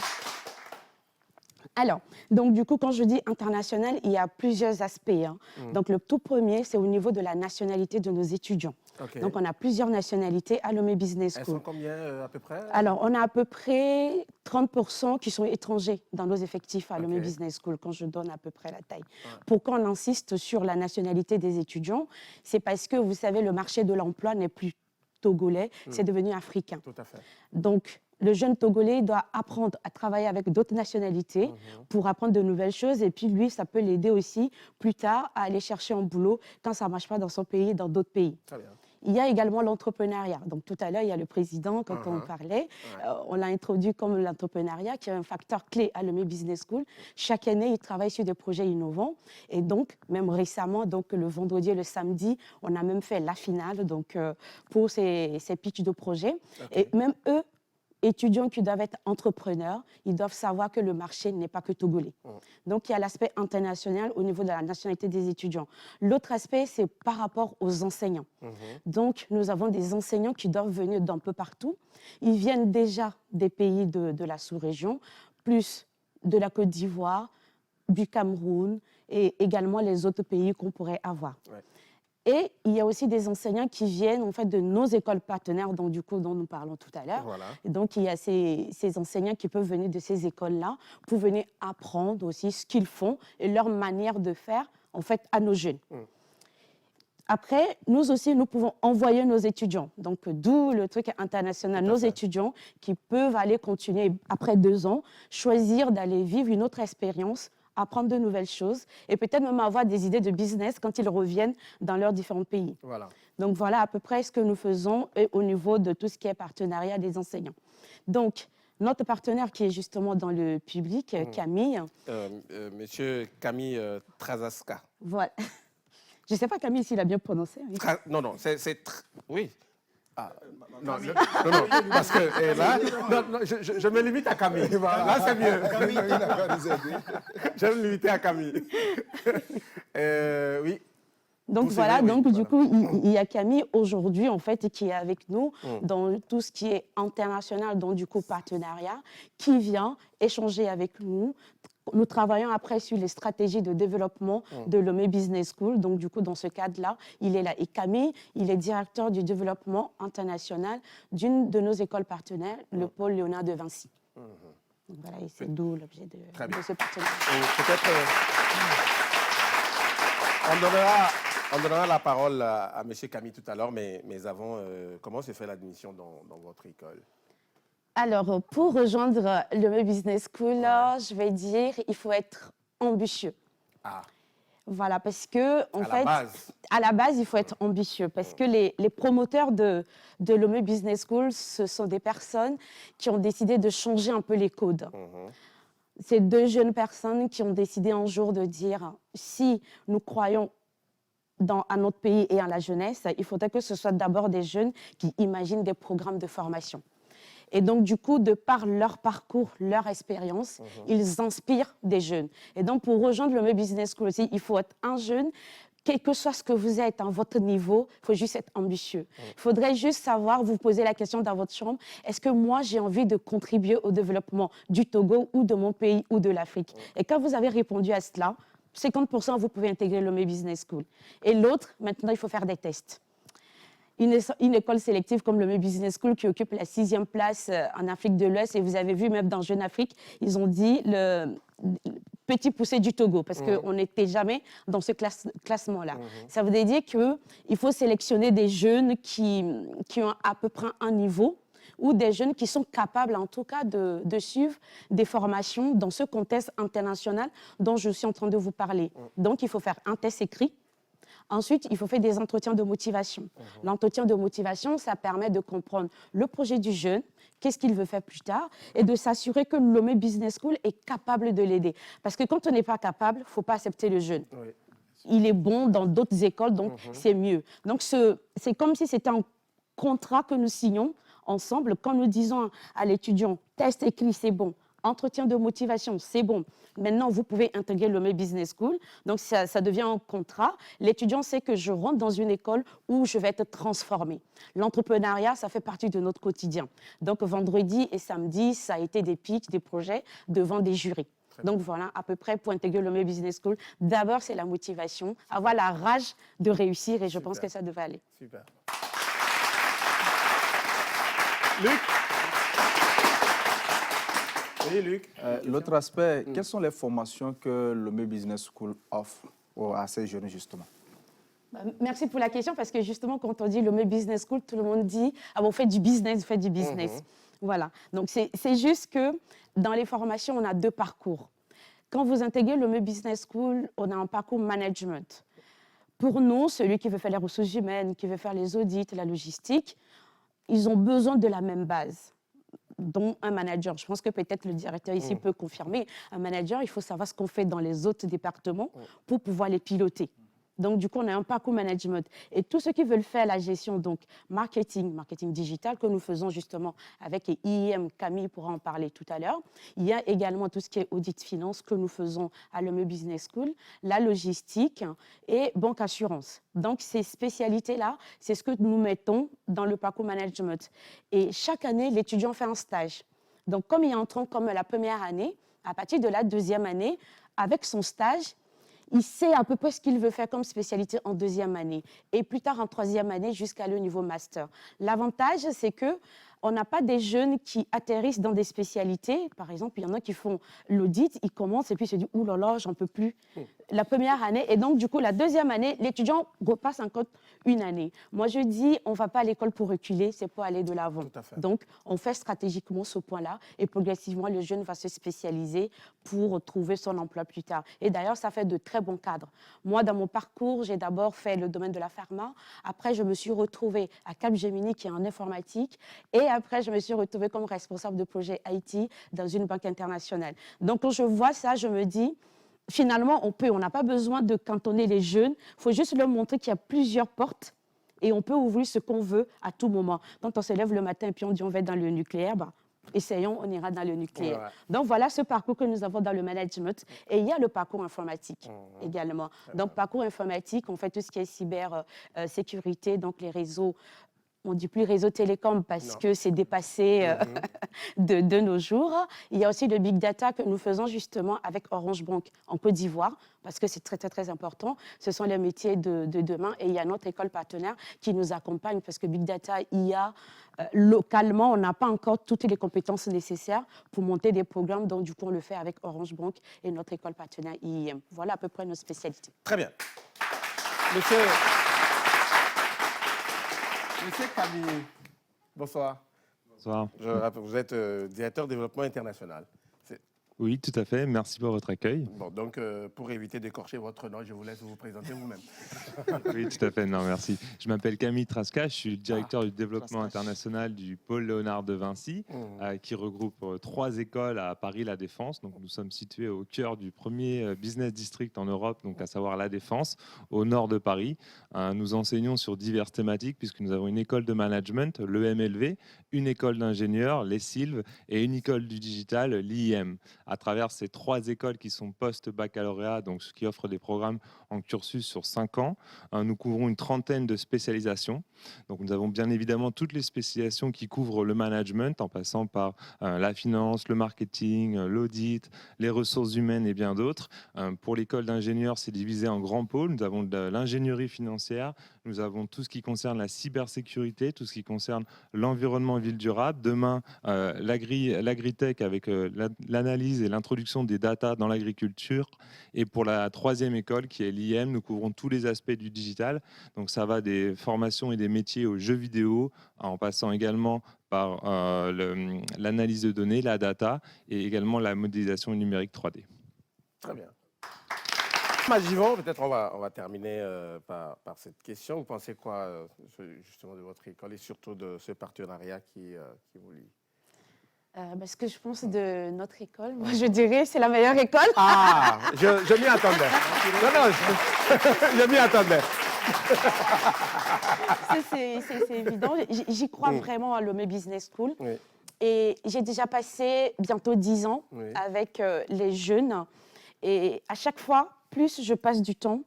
S8: Alors, donc du coup, quand je dis international, il y a plusieurs aspects. Hein. Donc le tout premier, c'est au niveau de la nationalité de nos étudiants.
S1: Ok.
S8: Donc on a plusieurs nationalités à Lomé Business
S1: Elles
S8: School.
S1: sont combien à peu près?
S8: Alors, on a à peu près 30% qui sont étrangers dans nos effectifs à Lomé
S1: Ok.
S8: Business School, quand je donne à peu près la taille. Pourquoi on insiste sur la nationalité des étudiants? C'est parce que, vous savez, le marché de l'emploi n'est plus togolais, c'est devenu africain.
S1: Tout à fait.
S8: Donc, le jeune Togolais doit apprendre à travailler avec d'autres nationalités pour apprendre de nouvelles choses. Et puis, lui, ça peut l'aider aussi plus tard à aller chercher un boulot quand ça ne marche pas dans son pays, dans d'autres pays.
S1: Très bien.
S8: Il y a également l'entrepreneuriat. Donc, tout à l'heure, il y a le président, quand on parlait, on l'a introduit comme l'entrepreneuriat, qui est un facteur clé à Lomé Business School. Chaque année, il travaille sur des projets innovants. Et donc, même récemment, donc, le vendredi et le samedi, on a même fait la finale donc, pour ces pitchs de projets. Et même eux, étudiants qui doivent être entrepreneurs, ils doivent savoir que le marché n'est pas que togolais. Donc, il y a l'aspect international au niveau de la nationalité des étudiants. L'autre aspect, c'est par rapport aux enseignants. Donc, nous avons des enseignants qui doivent venir d'un peu partout. Ils viennent déjà des pays de la sous-région, plus de la Côte d'Ivoire, du Cameroun et également les autres pays qu'on pourrait avoir.
S1: Ouais.
S8: Et il y a aussi des enseignants qui viennent en fait, de nos écoles partenaires, donc, du coup, dont nous parlons tout à l'heure.
S1: Voilà.
S8: Et donc, il y a ces enseignants qui peuvent venir de ces écoles-là pour venir apprendre aussi ce qu'ils font et leur manière de faire en fait, à nos jeunes. Après, nous aussi, nous pouvons envoyer nos étudiants. Donc, d'où le truc international. Nos étudiants qui peuvent aller continuer, après 2 ans, choisir d'aller vivre une autre expérience, apprendre de nouvelles choses et peut-être même avoir des idées de business quand ils reviennent dans leurs différents pays.
S1: Voilà.
S8: Donc, voilà à peu près ce que nous faisons au niveau de tout ce qui est partenariat des enseignants. Donc, notre partenaire qui est justement dans le public, Camille.
S1: Monsieur Camille Trazaska.
S8: Voilà. Je ne sais pas, Camille, s'il a bien prononcé. Oui.
S1: Non, non, oui. Ah, non, non, parce que là, non, je me limite à Camille. Là, c'est mieux.
S2: Camille, il va nous aider.
S1: Je vais me limiter à Camille. Oui.
S8: Donc
S1: Pour
S8: voilà,
S1: saisir,
S8: donc
S1: oui,
S8: du coup, il y a Camille aujourd'hui, en fait, qui est avec nous dans tout ce qui est international, donc du coup, partenariat, qui vient échanger avec nous. Nous travaillons après sur les stratégies de développement de Lomé Business School. Donc, du coup, dans ce cadre-là, il est là. Et Camille, il est directeur du développement international d'une de nos écoles partenaires, le pôle Léonard de Vinci. Donc, voilà, et c'est d'où l'objet de ce partenariat.
S1: Peut-être on donnera la parole à M. Camille tout à l'heure, mais avant, comment se fait l'admission dans votre école?
S8: Alors, pour rejoindre le Business School, je vais dire il faut être ambitieux.
S1: Ah.
S8: Voilà, parce que, en fait,
S1: à
S8: la base, il faut être ambitieux. Parce que les promoteurs de Lomé Business School, ce sont des personnes qui ont décidé de changer un peu les codes. C'est 2 jeunes personnes qui ont décidé un jour de dire si nous croyons à notre pays et à la jeunesse, il faudrait que ce soit d'abord des jeunes qui imaginent des programmes de formation. Et donc, du coup, de par leur parcours, leur expérience, ils inspirent des jeunes. Et donc, pour rejoindre le Business School aussi, il faut être un jeune, quel que soit ce que vous êtes, à votre niveau, il faut juste être ambitieux. Il faudrait juste savoir, vous poser la question dans votre chambre, est-ce que moi, j'ai envie de contribuer au développement du Togo ou de mon pays ou de l'Afrique? Et quand vous avez répondu à cela, 50%, vous pouvez intégrer le Business School. Et l'autre, maintenant, il faut faire des tests. Une école sélective comme le Business School qui occupe la 6e place en Afrique de l'Ouest. Et vous avez vu, même dans Jeune Afrique, ils ont dit le petit poussé du Togo, parce qu'on n'était jamais dans ce classement-là. Ça veut dire qu'il faut sélectionner des jeunes qui ont à peu près un niveau, ou des jeunes qui sont capables, en tout cas, de suivre des formations dans ce contexte international dont je suis en train de vous parler. Donc, il faut faire un test écrit. Ensuite, il faut faire des entretiens de motivation. L'entretien de motivation, ça permet de comprendre le projet du jeune, qu'est-ce qu'il veut faire plus tard, et de s'assurer que le Lomé Business School est capable de l'aider. Parce que quand on n'est pas capable, il ne faut pas accepter le jeune. Oui. Il est bon dans d'autres écoles, donc c'est mieux. Donc, c'est comme si c'était un contrat que nous signons ensemble quand nous disons à l'étudiant, test écrit, c'est bon. Entretien de motivation, c'est bon. Maintenant, vous pouvez intégrer le Business School. Donc, ça devient un contrat. L'étudiant sait que je rentre dans une école où je vais être transformé. L'entrepreneuriat, ça fait partie de notre quotidien. Donc, vendredi et samedi, ça a été des pitchs, des projets devant des jurys. Donc voilà, à peu près pour intégrer Lomé Business School, d'abord c'est la motivation, avoir la rage de réussir et je pense que ça devrait aller.
S1: Super. Luc? Oui, Luc.
S2: L'autre aspect, quelles sont les formations que Lomé Business School offre à ces jeunes, justement?
S8: Merci pour la question parce que justement, quand on dit Lomé Business School, tout le monde dit « Ah, vous faites du business, vous faites du business. Voilà. Donc, c'est juste que dans les formations, on a 2 parcours. Quand vous intégrez Lomé Business School, on a un parcours management. Pour nous, celui qui veut faire les ressources humaines, qui veut faire les audits, la logistique, ils ont besoin de la même base, dont un manager. Je pense que peut-être le directeur ici peut confirmer. Un manager, il faut savoir ce qu'on fait dans les autres départements pour pouvoir les piloter. Donc, du coup, on a un parcours management. Et tous ceux qui veulent faire la gestion, donc marketing digital, que nous faisons justement avec IIM, Camille pourra en parler tout à l'heure. Il y a également tout ce qui est audit finance que nous faisons à Lomé Business School, la logistique et banque assurance. Donc, ces spécialités-là, c'est ce que nous mettons dans le parcours management. Et chaque année, l'étudiant fait un stage. Donc, comme il entre comme la première année, à partir de la 2e année, avec son stage, il sait à peu près ce qu'il veut faire comme spécialité en 2e année et plus tard en 3e année jusqu'à le niveau master. L'avantage, c'est qu'on n'a pas des jeunes qui atterrissent dans des spécialités. Par exemple, il y en a qui font l'audit, ils commencent et puis ils se disent « Ouh là là, j'en peux plus ». La première année et donc du coup la 2e année, l'étudiant repasse encore une année. Moi je dis, on ne va pas à l'école pour reculer, c'est pour aller de l'avant. Donc on fait stratégiquement ce point-là et progressivement le jeune va se spécialiser pour trouver son emploi plus tard. Et d'ailleurs ça fait de très bons cadres. Moi dans mon parcours, j'ai d'abord fait le domaine de la pharma, après je me suis retrouvée à Capgemini qui est en informatique et après je me suis retrouvée comme responsable de projet IT dans une banque internationale. Donc quand je vois ça, je me dis, finalement, on n'a pas besoin de cantonner les jeunes. Il faut juste leur montrer qu'il y a plusieurs portes et on peut ouvrir ce qu'on veut à tout moment. Quand on se lève le matin et puis on dit on va être dans le nucléaire, essayons, on ira dans le nucléaire. Ouais. Donc voilà ce parcours que nous avons dans le management. Et il y a le parcours informatique également. Donc parcours informatique, on fait tout ce qui est cybersécurité, donc les réseaux. On ne dit plus réseau télécom parce que c'est dépassé de nos jours. Il y a aussi le big data que nous faisons justement avec Orange Bank en Côte d'Ivoire parce que c'est très, très, très important. Ce sont les métiers de demain et il y a notre école partenaire qui nous accompagne parce que big data, IA, localement, on n'a pas encore toutes les compétences nécessaires pour monter des programmes. Donc, du coup, on le fait avec Orange Bank et notre école partenaire IIM. Voilà à peu près nos spécialités.
S1: Très bien. Monsieur Camille, bonsoir.
S9: Bonsoir.
S1: Vous êtes directeur développement international.
S9: Oui, tout à fait. Merci pour votre accueil.
S1: Bon, donc, pour éviter d'écorcher votre nom, je vous laisse vous présenter vous-même.
S9: Oui, tout à fait. Non, merci. Je m'appelle Camille Trasca. Je suis directeur du développement international du pôle Léonard de Vinci, qui regroupe 3 écoles à Paris La Défense. Donc, nous sommes situés au cœur du premier business district en Europe, donc à savoir La Défense, au nord de Paris. Nous enseignons sur diverses thématiques puisque nous avons une école de management, l'EMLV, une école d'ingénieurs, les Sylves, et une école du digital, l'IIM. À travers ces 3 écoles qui sont post-baccalauréat, donc ce qui offre des programmes en cursus sur 5 ans, nous couvrons une trentaine de spécialisations. Donc nous avons bien évidemment toutes les spécialisations qui couvrent le management, en passant par la finance, le marketing, l'audit, les ressources humaines et bien d'autres. Pour l'école d'ingénieurs, c'est divisé en grands pôles. Nous avons de l'ingénierie financière, nous avons tout ce qui concerne la cybersécurité, tout ce qui concerne l'environnement ville durable. Demain, l'agritech avec l'analyse et l'introduction des data dans l'agriculture. Et pour la 3e école, qui est l'IM, nous couvrons tous les aspects du digital. Donc ça va des formations et des métiers aux jeux vidéo, en passant également par l'analyse de données, la data, et également la modélisation numérique 3D.
S1: Très bien. Magivon, peut-être on va terminer par cette question. Vous pensez quoi justement de votre école et surtout de ce partenariat qui vous lie?
S8: Ce que je pense de notre école, moi je dirais c'est la meilleure école.
S1: Ah, je m'y attendais. Non, je m'y attendais.
S8: C'est évident. J'y crois vraiment à Lomé Business School. Oui. Et j'ai déjà passé bientôt 10 ans avec les jeunes. Et à chaque fois, plus je passe du temps,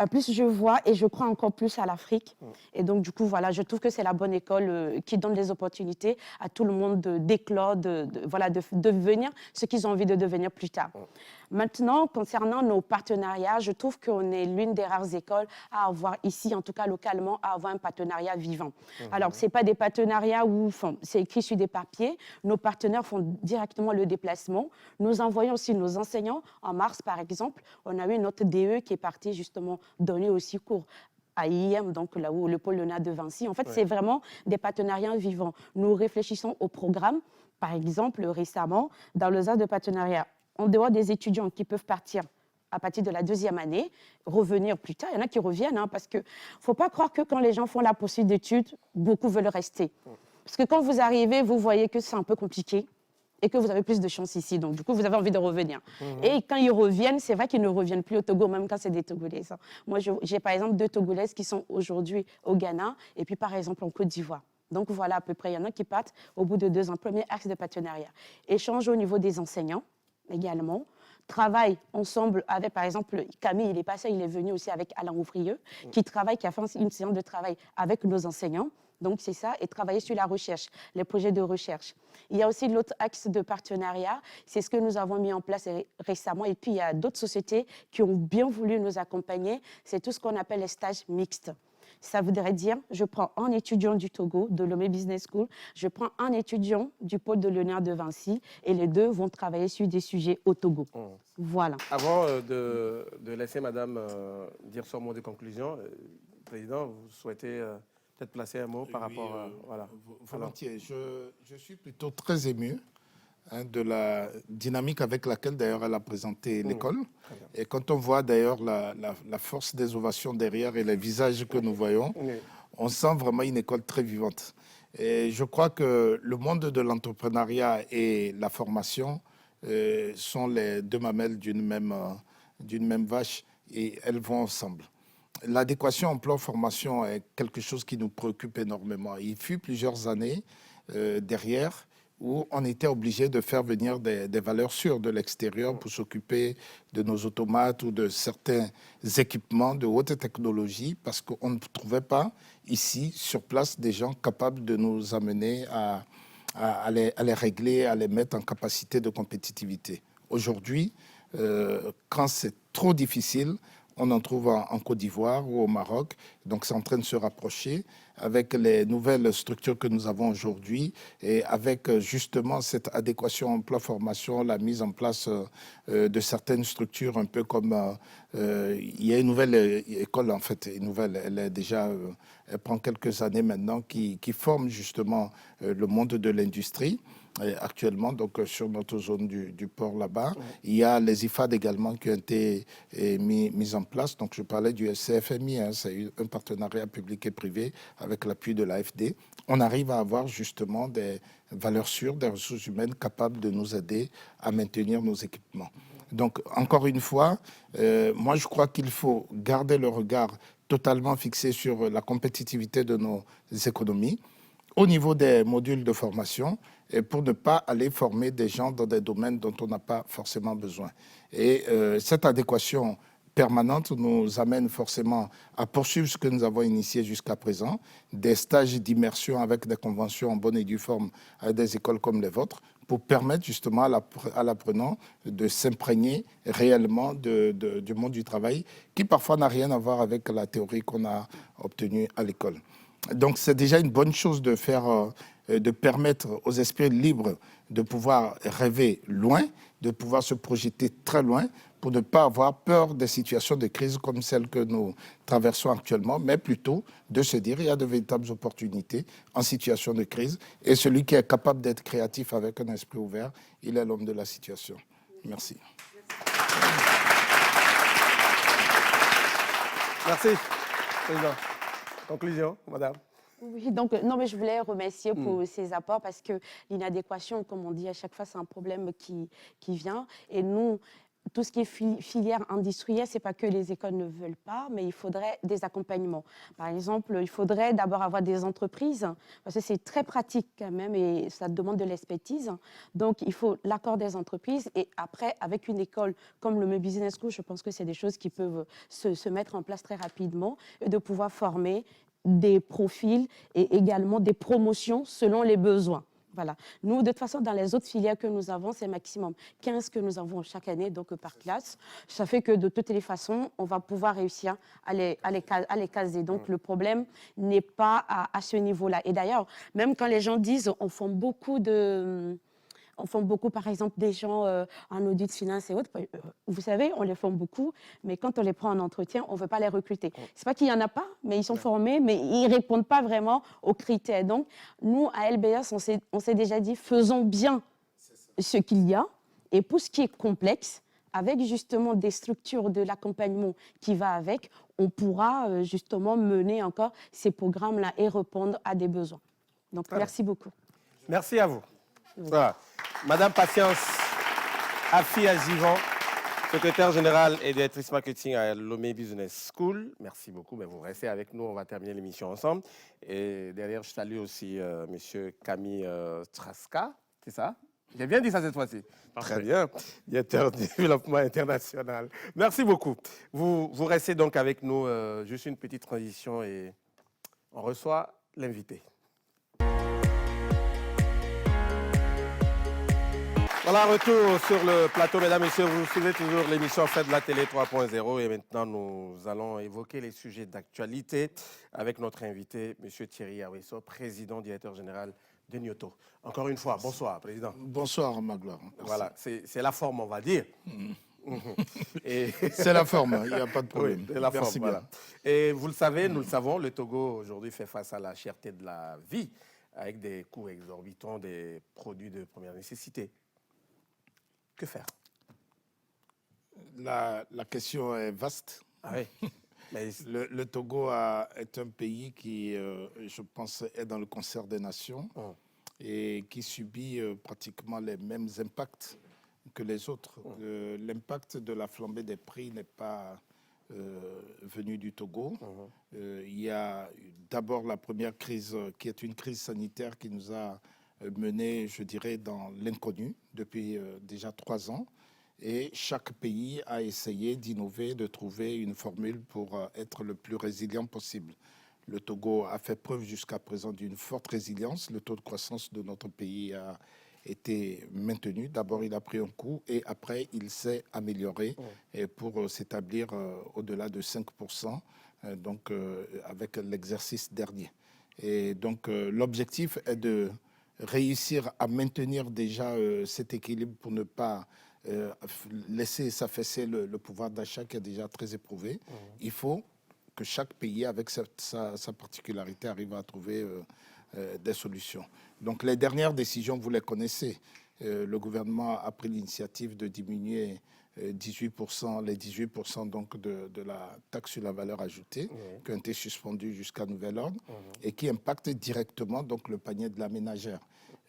S8: plus je vois et je crois encore plus à l'Afrique. Et donc, du coup, voilà, je trouve que c'est la bonne école qui donne des opportunités à tout le monde d'éclore, voilà, de devenir ce qu'ils ont envie de devenir plus tard. Maintenant, concernant nos partenariats, je trouve qu'on est l'une des rares écoles à avoir ici, en tout cas localement, à avoir un partenariat vivant. Alors, ce n'est pas des partenariats où c'est écrit sur des papiers. Nos partenaires font directement le déplacement. Nous envoyons aussi nos enseignants. En mars, par exemple, on a eu notre DE qui est parti justement donner aussi cours à IIM, donc là où le pôle Léonard de Vinci. En fait, c'est vraiment des partenariats vivants. Nous réfléchissons au programme. Par exemple, récemment, dans le ZAS de partenariat, en dehors des étudiants qui peuvent partir à partir de la 2e année, revenir plus tard, il y en a qui reviennent, parce qu'il ne faut pas croire que quand les gens font la poursuite d'études, beaucoup veulent rester. Parce que quand vous arrivez, vous voyez que c'est un peu compliqué et que vous avez plus de chance ici. Donc, du coup, vous avez envie de revenir. Et quand ils reviennent, c'est vrai qu'ils ne reviennent plus au Togo, même quand c'est des Togolaises. Moi, j'ai par exemple 2 Togolaises qui sont aujourd'hui au Ghana et puis, par exemple, en Côte d'Ivoire. Donc, voilà à peu près. Il y en a qui partent au bout de 2 ans. Premier axe de partenariat. Échange au niveau des enseignants également. Travaille ensemble avec, par exemple, Camille, il est passé, il est venu aussi avec Alain Ouvrieux, qui a fait une séance de travail avec nos enseignants. Donc, c'est ça, et travailler sur la recherche, les projets de recherche. Il y a aussi l'autre axe de partenariat, c'est ce que nous avons mis en place récemment. Et puis, il y a d'autres sociétés qui ont bien voulu nous accompagner. C'est tout ce qu'on appelle les stages mixtes. Ça voudrait dire, je prends un étudiant du Togo, de Lomé Business School, je prends un étudiant du pôle de Léonard de Vinci, et les 2 vont travailler sur des sujets au Togo. Voilà.
S1: Avant de laisser Madame dire son mot de conclusion, Président, vous souhaitez peut-être placer un mot par rapport à... Voilà.
S5: Volontiers. Je suis plutôt très ému de la dynamique avec laquelle d'ailleurs elle a présenté l'école. Et quand on voit d'ailleurs la force des ovations derrière et les visages que nous voyons, on sent vraiment une école très vivante. Et je crois que le monde de l'entrepreneuriat et la formation sont les 2 mamelles d'une même vache et elles vont ensemble. L'adéquation emploi-formation est quelque chose qui nous préoccupe énormément. Il fut plusieurs années derrière où on était obligé de faire venir des valeurs sûres de l'extérieur pour s'occuper de nos automates ou de certains équipements de haute technologie parce qu'on ne trouvait pas ici, sur place, des gens capables de nous amener à les régler, à les mettre en capacité de compétitivité. Aujourd'hui, quand c'est trop difficile, on en trouve en Côte d'Ivoire ou au Maroc. Donc, c'est en train de se rapprocher avec les nouvelles structures que nous avons aujourd'hui et avec justement cette adéquation emploi-formation, la mise en place de certaines structures, un peu comme il y a une nouvelle école, en fait, elle est déjà, elle prend quelques années maintenant, qui forme justement le monde de l'industrie. Actuellement, donc sur notre zone du port là-bas. Il y a les IFAD également qui ont été mis en place. Donc je parlais du CFMI, c'est un partenariat public et privé avec l'appui de l'AFD. On arrive à avoir justement des valeurs sûres, des ressources humaines capables de nous aider à maintenir nos équipements. Donc encore une fois, moi je crois qu'il faut garder le regard totalement fixé sur la compétitivité de nos économies au niveau des modules de formation et pour ne pas aller former des gens dans des domaines dont on n'a pas forcément besoin. Et cette adéquation permanente nous amène forcément à poursuivre ce que nous avons initié jusqu'à présent, des stages d'immersion avec des conventions en bonne et due forme avec des écoles comme les vôtres, pour permettre justement à l'apprenant de s'imprégner réellement du monde du travail, qui parfois n'a rien à voir avec la théorie qu'on a obtenue à l'école. Donc c'est déjà une bonne chose de permettre aux esprits libres de pouvoir rêver loin, de pouvoir se projeter très loin pour ne pas avoir peur des situations de crise comme celles que nous traversons actuellement, mais plutôt de se dire qu'il y a de véritables opportunités en situation de crise et celui qui est capable d'être créatif avec un esprit ouvert, il est l'homme de la situation. Merci.
S1: Merci, Président. Conclusion, Madame.
S8: Oui, donc, non, mais je voulais remercier pour ces apports parce que l'inadéquation, comme on dit à chaque fois, c'est un problème qui vient. Et nous, tout ce qui est filière industrielle, ce n'est pas que les écoles ne veulent pas, mais il faudrait des accompagnements. Par exemple, il faudrait d'abord avoir des entreprises, parce que c'est très pratique quand même et ça demande de l'expertise. Donc, il faut l'accord des entreprises. Et après, avec une école comme le Business School, je pense que c'est des choses qui peuvent se mettre en place très rapidement et de pouvoir former des profils et également des promotions selon les besoins. Voilà. Nous, de toute façon, dans les autres filières que nous avons, c'est maximum 15 que nous avons chaque année, donc par classe. Ça fait que de toutes les façons, on va pouvoir réussir à les caser. Donc, le problème n'est pas à ce niveau-là. Et d'ailleurs, même quand les gens disent on forme beaucoup, par exemple, des gens en audit de finance et autres. Vous savez, on les forme beaucoup, mais quand on les prend en entretien, on ne veut pas les recruter. C'est pas qu'il n'y en a pas, mais ils sont formés, mais ils ne répondent pas vraiment aux critères. Donc, nous, à LBS, on s'est déjà dit, faisons bien ce qu'il y a. Et pour ce qui est complexe, avec justement des structures de l'accompagnement qui va avec, on pourra justement mener encore ces programmes-là et répondre à des besoins. Donc, merci beaucoup.
S1: Merci à vous. Voilà. Madame Patience Afi-Azivan, secrétaire générale et directrice marketing à Lomé Business School. Merci beaucoup. Mais vous restez avec nous, on va terminer l'émission ensemble. Et derrière, je salue aussi monsieur Camille Traska, c'est ça? J'ai bien dit ça cette fois-ci. Très bien. Directeur du développement international. Merci beaucoup. Vous restez donc avec nous. Juste une petite transition et on reçoit l'invité. Voilà, retour sur le plateau, mesdames et messieurs. Vous suivez toujours l'émission Faites de la télé 3.0 et maintenant nous allons évoquer les sujets d'actualité avec notre invité, M. Thierry Aweso, président directeur général de Nyoto. Encore une fois, bonsoir, président.
S5: Bonsoir, Magloire.
S1: Voilà, c'est la forme, on va dire.
S5: C'est la forme, il n'y a pas de problème.
S1: Oui, c'est la
S5: Merci
S1: forme,
S5: bien.
S1: voilà. Et vous le savez, nous le savons, le Togo aujourd'hui fait face à la cherté de la vie avec des coûts exorbitants des produits de première nécessité. Que faire?
S5: La question est vaste.
S1: Ah oui. Mais
S5: Le Togo est un pays qui, je pense, est dans le concert des nations et qui subit pratiquement les mêmes impacts que les autres. L'impact de la flambée des prix n'est pas venu du Togo. Il y a d'abord la première crise qui est une crise sanitaire qui nous a mené, je dirais, dans l'inconnu depuis déjà 3 ans. Et chaque pays a essayé d'innover, de trouver une formule pour être le plus résilient possible. Le Togo a fait preuve jusqu'à présent d'une forte résilience. Le taux de croissance de notre pays a été maintenu. D'abord, il a pris un coup et après, il s'est amélioré pour s'établir au-delà de 5%, donc avec l'exercice dernier. Et donc, l'objectif est de réussir à maintenir déjà cet équilibre pour ne pas laisser s'affaisser le pouvoir d'achat qui est déjà très éprouvé. Il faut que chaque pays, avec sa particularité, arrive à trouver des solutions. Donc les dernières décisions, vous les connaissez. Le gouvernement a pris l'initiative de diminuer 18%, les 18% donc de la taxe sur la valeur ajoutée qui ont été suspendus jusqu'à nouvel ordre et qui impacte directement donc le panier de la ménagère.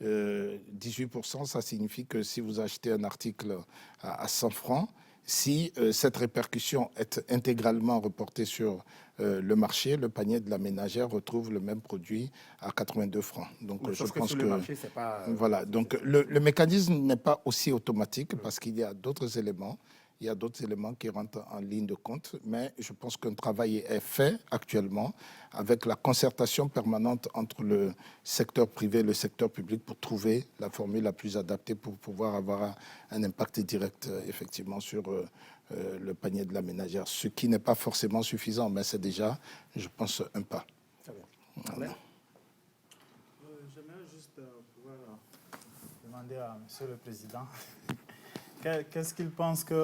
S5: 18%, ça signifie que si vous achetez un article à 100 francs, si cette répercussion est intégralement reportée sur le marché, le panier de la ménagère retrouve le même produit à 82 francs. Donc je pense que
S1: le marché, c'est pas,
S5: voilà. Donc le mécanisme n'est pas aussi automatique parce qu'il y a d'autres éléments. Il y a d'autres éléments qui rentrent en ligne de compte, mais je pense qu'un travail est fait actuellement avec la concertation permanente entre le secteur privé et le secteur public pour trouver la formule la plus adaptée pour pouvoir avoir un impact direct effectivement sur le panier de la ménagère. Ce qui n'est pas forcément suffisant, mais c'est déjà, je pense, un pas.
S1: Très bien.
S5: Voilà.
S3: J'aimerais juste pouvoir demander à Monsieur le Président qu'est-ce qu'il pense que,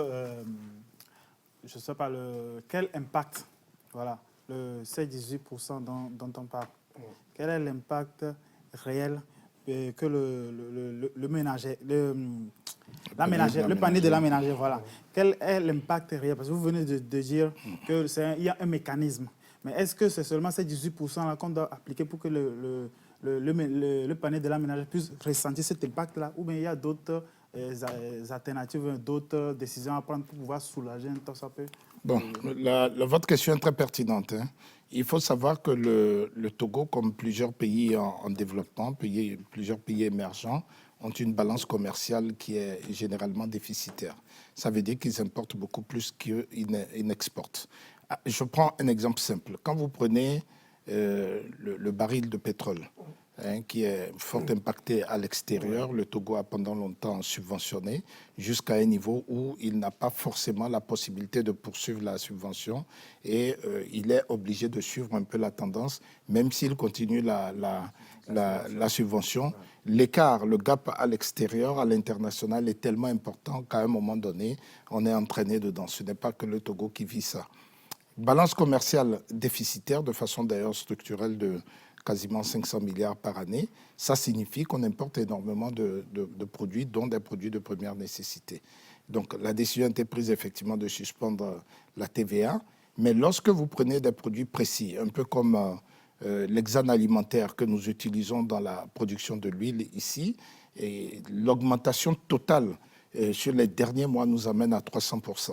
S3: je ne sais pas, quel impact, voilà, ces 18% dont on parle, quel est l'impact réel que le ménager, le panier de la ménagère, voilà. Quel est l'impact réel? Parce que vous venez de dire qu'il y a un mécanisme. Mais est-ce que c'est seulement ces 18% qu'on doit appliquer pour que le panier de la ménagère puisse ressentir cet impact-là? Ou bien il y a d'autres alternatives, d'autres décisions à prendre pour pouvoir soulager un temps ça peut?
S5: Bon, votre question est très pertinente, hein. Il faut savoir que le Togo, comme plusieurs pays en développement, plusieurs pays émergents, ont une balance commerciale qui est généralement déficitaire. Ça veut dire qu'ils importent beaucoup plus qu'ils n'exportent. Je prends un exemple simple. Quand vous prenez le baril de pétrole, qui est fort impacté à l'extérieur, le Togo a pendant longtemps subventionné jusqu'à un niveau où il n'a pas forcément la possibilité de poursuivre la subvention et il est obligé de suivre un peu la tendance, même s'il continue la subvention. L'écart, le gap à l'extérieur, à l'international est tellement important qu'à un moment donné, on est entraîné dedans. Ce n'est pas que le Togo qui vit ça. Balance commerciale déficitaire, de façon d'ailleurs structurelle, de quasiment 500 milliards par année. Ça signifie qu'on importe énormément de produits, dont des produits de première nécessité. Donc la décision a été prise effectivement de suspendre la TVA. Mais lorsque vous prenez des produits précis, un peu comme l'hexane alimentaire que nous utilisons dans la production de l'huile ici, et l'augmentation totale sur les derniers mois nous amène à 300%.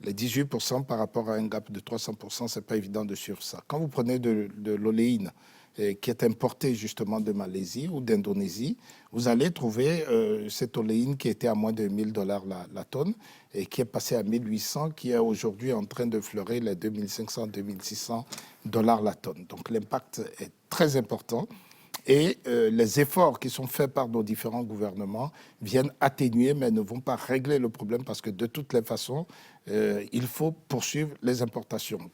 S5: Les 18% par rapport à un gap de 300%, ce n'est pas évident de suivre ça. Quand vous prenez de l'oléine qui est importée justement de Malaisie ou d'Indonésie, vous allez trouver cette oléine qui était à moins de $1 000 la tonne et qui est passée à 1800, qui est aujourd'hui en train de fleurer les 2500, 2600 $ la tonne. Donc l'impact est très important. Et les efforts qui sont faits par nos différents gouvernements viennent atténuer, mais ne vont pas régler le problème parce que de toutes les façons, il faut poursuivre les importations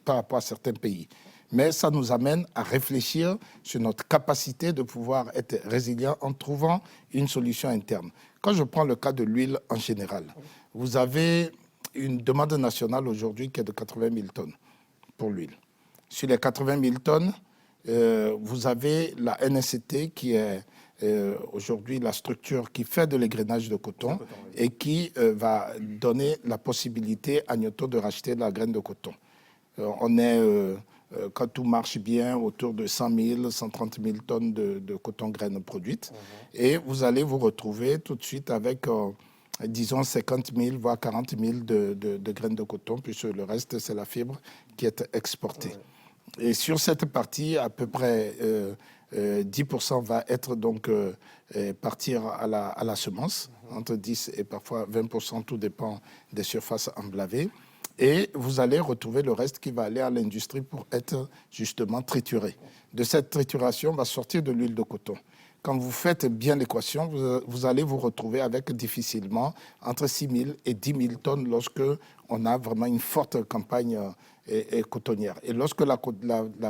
S5: par rapport à certains pays. Mais ça nous amène à réfléchir sur notre capacité de pouvoir être résilient en trouvant une solution interne. Quand je prends le cas de l'huile en général, vous avez une demande nationale aujourd'hui qui est de 80 000 tonnes pour l'huile. Sur les 80 000 tonnes, vous avez la NSCT qui est aujourd'hui la structure qui fait de l'égrainage de coton et qui va donner la possibilité à Nyoto de racheter la graine de coton. On est, quand tout marche bien, autour de 100 000, 130 000 tonnes de coton graines produites. Et vous allez vous retrouver tout de suite avec, disons, 50 000, voire 40 000 de graines de coton, puisque le reste, c'est la fibre qui est exportée. Et sur cette partie, à peu près 10% va être donc partir à la semence, entre 10 et parfois 20%, tout dépend des surfaces emblavées. Et vous allez retrouver le reste qui va aller à l'industrie pour être justement trituré. De cette trituration va sortir de l'huile de coton. Quand vous faites bien l'équation, vous allez vous retrouver avec difficilement entre 6 000 et 10 000 tonnes lorsque on a vraiment une forte campagne cotonnière. Et lorsque la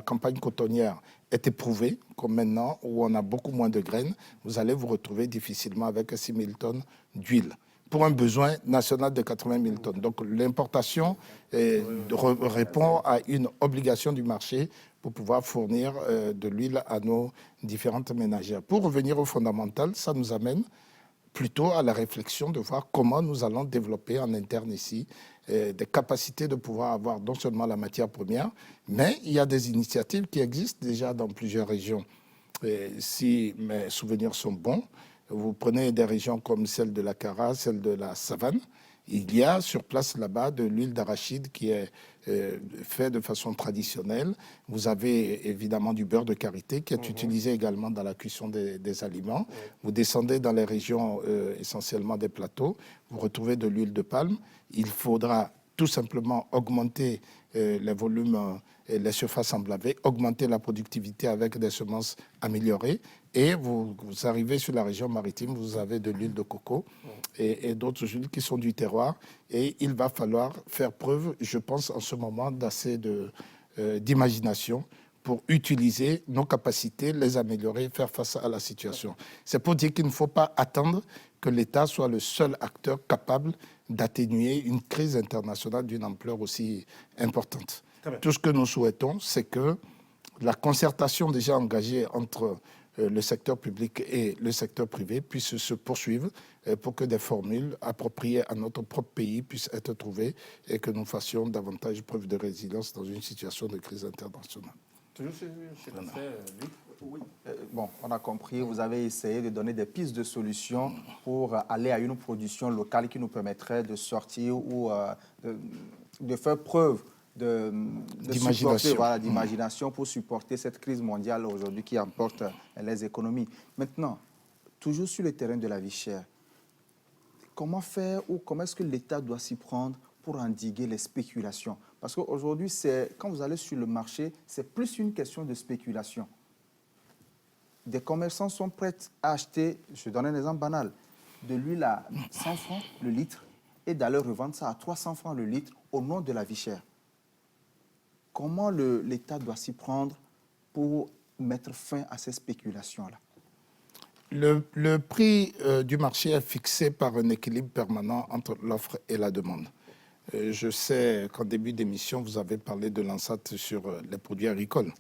S5: campagne cotonnière est éprouvée, comme maintenant, où on a beaucoup moins de graines, vous allez vous retrouver difficilement avec 6 000 tonnes d'huile pour un besoin national de 80 000 tonnes. Donc l'importation répond à une obligation du marché pour pouvoir fournir de l'huile à nos différentes ménagères. Pour revenir au fondamental, ça nous amène plutôt à la réflexion de voir comment nous allons développer en interne ici des capacités de pouvoir avoir non seulement la matière première, mais il y a des initiatives qui existent déjà dans plusieurs régions. Et si mes souvenirs sont bons, vous prenez des régions comme celle de la Kara, celle de la Savane, il y a sur place là-bas de l'huile d'arachide qui est fait de façon traditionnelle. Vous avez évidemment du beurre de karité qui est utilisé également dans la cuisson des aliments. Vous descendez dans les régions essentiellement des plateaux, vous retrouvez de l'huile de palme. Il faudra tout simplement augmenter les volumes et les surfaces emblavées, augmenter la productivité avec des semences améliorées. Et vous arrivez sur la région maritime, vous avez de l'huile de coco et d'autres huiles qui sont du terroir. Et il va falloir faire preuve, je pense, en ce moment, d'assez d'imagination pour utiliser nos capacités, les améliorer, faire face à la situation. C'est pour dire qu'il ne faut pas attendre que l'État soit le seul acteur capable d'atténuer une crise internationale d'une ampleur aussi importante. Tout ce que nous souhaitons, c'est que la concertation déjà engagée entre le secteur public et le secteur privé puisse se poursuivre pour que des formules appropriées à notre propre pays puissent être trouvées et que nous fassions davantage preuve de résilience dans une situation de crise internationale.
S1: Toujours cet aspect, Luc ?
S2: Oui, bon, on a compris, vous avez essayé de donner des pistes de solutions pour aller à une production locale qui nous permettrait de sortir ou de faire preuve
S5: d'imagination,
S2: d'imagination pour supporter cette crise mondiale aujourd'hui qui emporte les économies. Maintenant, toujours sur le terrain de la vie chère, comment faire ou comment est-ce que l'État doit s'y prendre pour endiguer les spéculations? Parce qu'aujourd'hui, quand vous allez sur le marché, c'est plus une question de spéculation. Des commerçants sont prêts à acheter, je donne un exemple banal, de l'huile à 100 francs le litre et d'aller revendre ça à 300 francs le litre au nom de la vie chère. Comment l'État doit s'y prendre pour mettre fin à ces spéculations-là?
S5: Le prix du marché est fixé par un équilibre permanent entre l'offre et la demande. Je sais qu'en début d'émission, vous avez parlé de l'ANSAT sur les produits agricoles,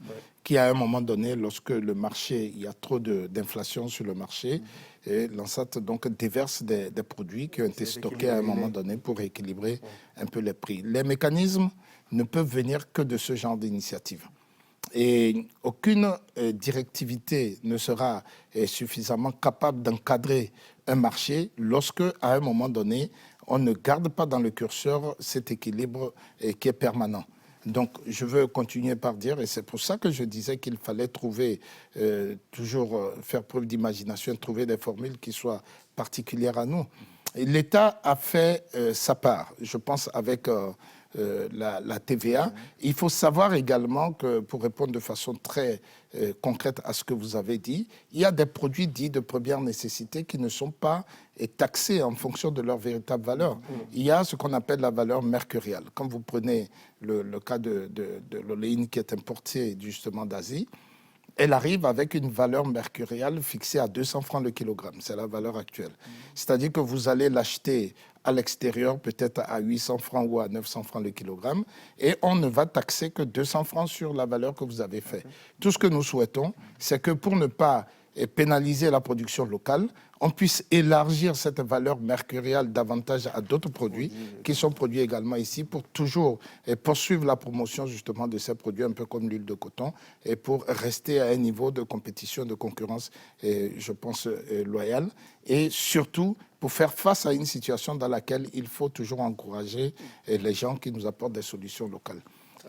S5: qui à un moment donné, lorsque le marché, il y a trop d'inflation sur le marché, l'ANSAT donc déverse des produits qui ont été stockés à un moment donné pour rééquilibrer un peu les prix. Les mécanismes ne peuvent venir que de ce genre d'initiative. Et aucune directivité ne sera suffisamment capable d'encadrer un marché lorsque, à un moment donné, on ne garde pas dans le curseur cet équilibre qui est permanent. Donc, je veux continuer par dire, et c'est pour ça que je disais qu'il fallait trouver, toujours faire preuve d'imagination, trouver des formules qui soient particulières à nous. L'État a fait sa part, je pense, avec la TVA. Il faut savoir également que, pour répondre de façon très concrète à ce que vous avez dit, il y a des produits dits de première nécessité qui ne sont pas taxés en fonction de leur véritable valeur. Il y a ce qu'on appelle la valeur mercuriale. Quand vous prenez le cas de l'oléine qui est importée justement d'Asie, elle arrive avec une valeur mercuriale fixée à 200 francs le kilogramme. C'est la valeur actuelle. C'est-à-dire que vous allez l'acheter à l'extérieur peut-être à 800 francs ou à 900 francs le kilogramme et on ne va taxer que 200 francs sur la valeur que vous avez fait. Tout ce que nous souhaitons, c'est que pour ne pas pénaliser la production locale, on puisse élargir cette valeur mercuriale davantage à d'autres produits qui sont produits également ici pour toujours poursuivre la promotion justement de ces produits, un peu comme l'huile de coton, et pour rester à un niveau de compétition, de concurrence, je pense, loyal. Et surtout, pour faire face à une situation dans laquelle il faut toujours encourager les gens qui nous apportent des solutions locales.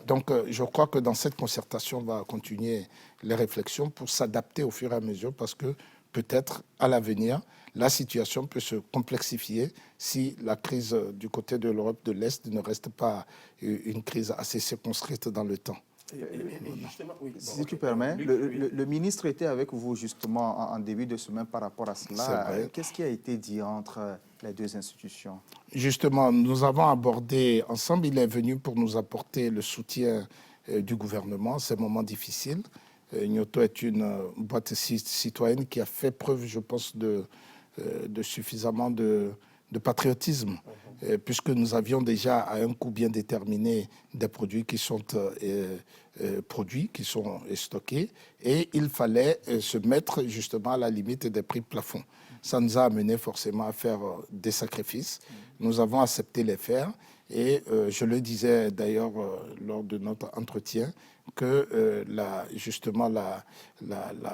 S5: Donc, je crois que dans cette concertation, on va continuer les réflexions pour s'adapter au fur et à mesure parce que peut-être à l'avenir, la situation peut se complexifier si la crise du côté de l'Europe de l'Est ne reste pas une crise assez circonscrite dans le temps.
S2: Si tu permets, le ministre était avec vous justement en début de semaine par rapport à cela. Qu'est-ce qui a été dit entre les deux institutions?
S5: Justement, nous avons abordé ensemble, il est venu pour nous apporter le soutien du gouvernement à ces moments difficiles. Nyoto est une boîte citoyenne qui a fait preuve, je pense, de suffisamment de patriotisme, puisque nous avions déjà à un coût bien déterminé des produits qui sont produits, qui sont stockés, et il fallait se mettre justement à la limite des prix plafonds. Ça nous a amené forcément à faire des sacrifices. Nous avons accepté les faire, et je le disais d'ailleurs lors de notre entretien, que justement la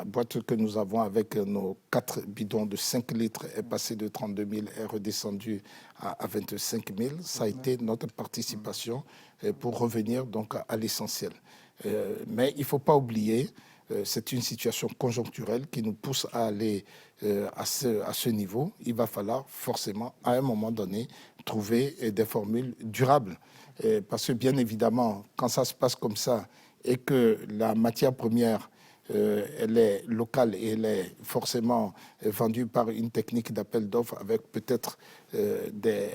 S5: boîte que nous avons avec nos 4 bidons de 5 litres est passée de 32 000 et est redescendue à 25 000. Ça a été notre participation pour revenir donc à l'essentiel. Mais il ne faut pas oublier, c'est une situation conjoncturelle qui nous pousse à aller à ce niveau. Il va falloir forcément, à un moment donné, trouver des formules durables. Parce que bien évidemment, quand ça se passe comme ça, et que la matière première, elle est locale et elle est forcément vendue par une technique d'appel d'offres avec peut-être des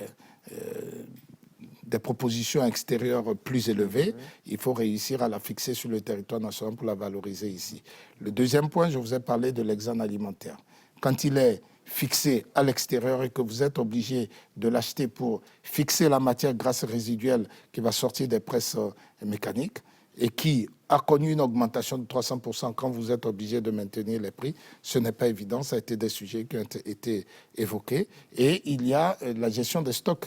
S5: propositions extérieures plus élevées, il faut réussir à la fixer sur le territoire national pour la valoriser ici. Le deuxième point, je vous ai parlé de l'exemple alimentaire. Quand il est fixé à l'extérieur et que vous êtes obligé de l'acheter pour fixer la matière grasse résiduelle qui va sortir des presses mécaniques, et qui a connu une augmentation de 300% quand vous êtes obligé de maintenir les prix, ce n'est pas évident. Ça a été des sujets qui ont été évoqués. Et il y a la gestion des stocks.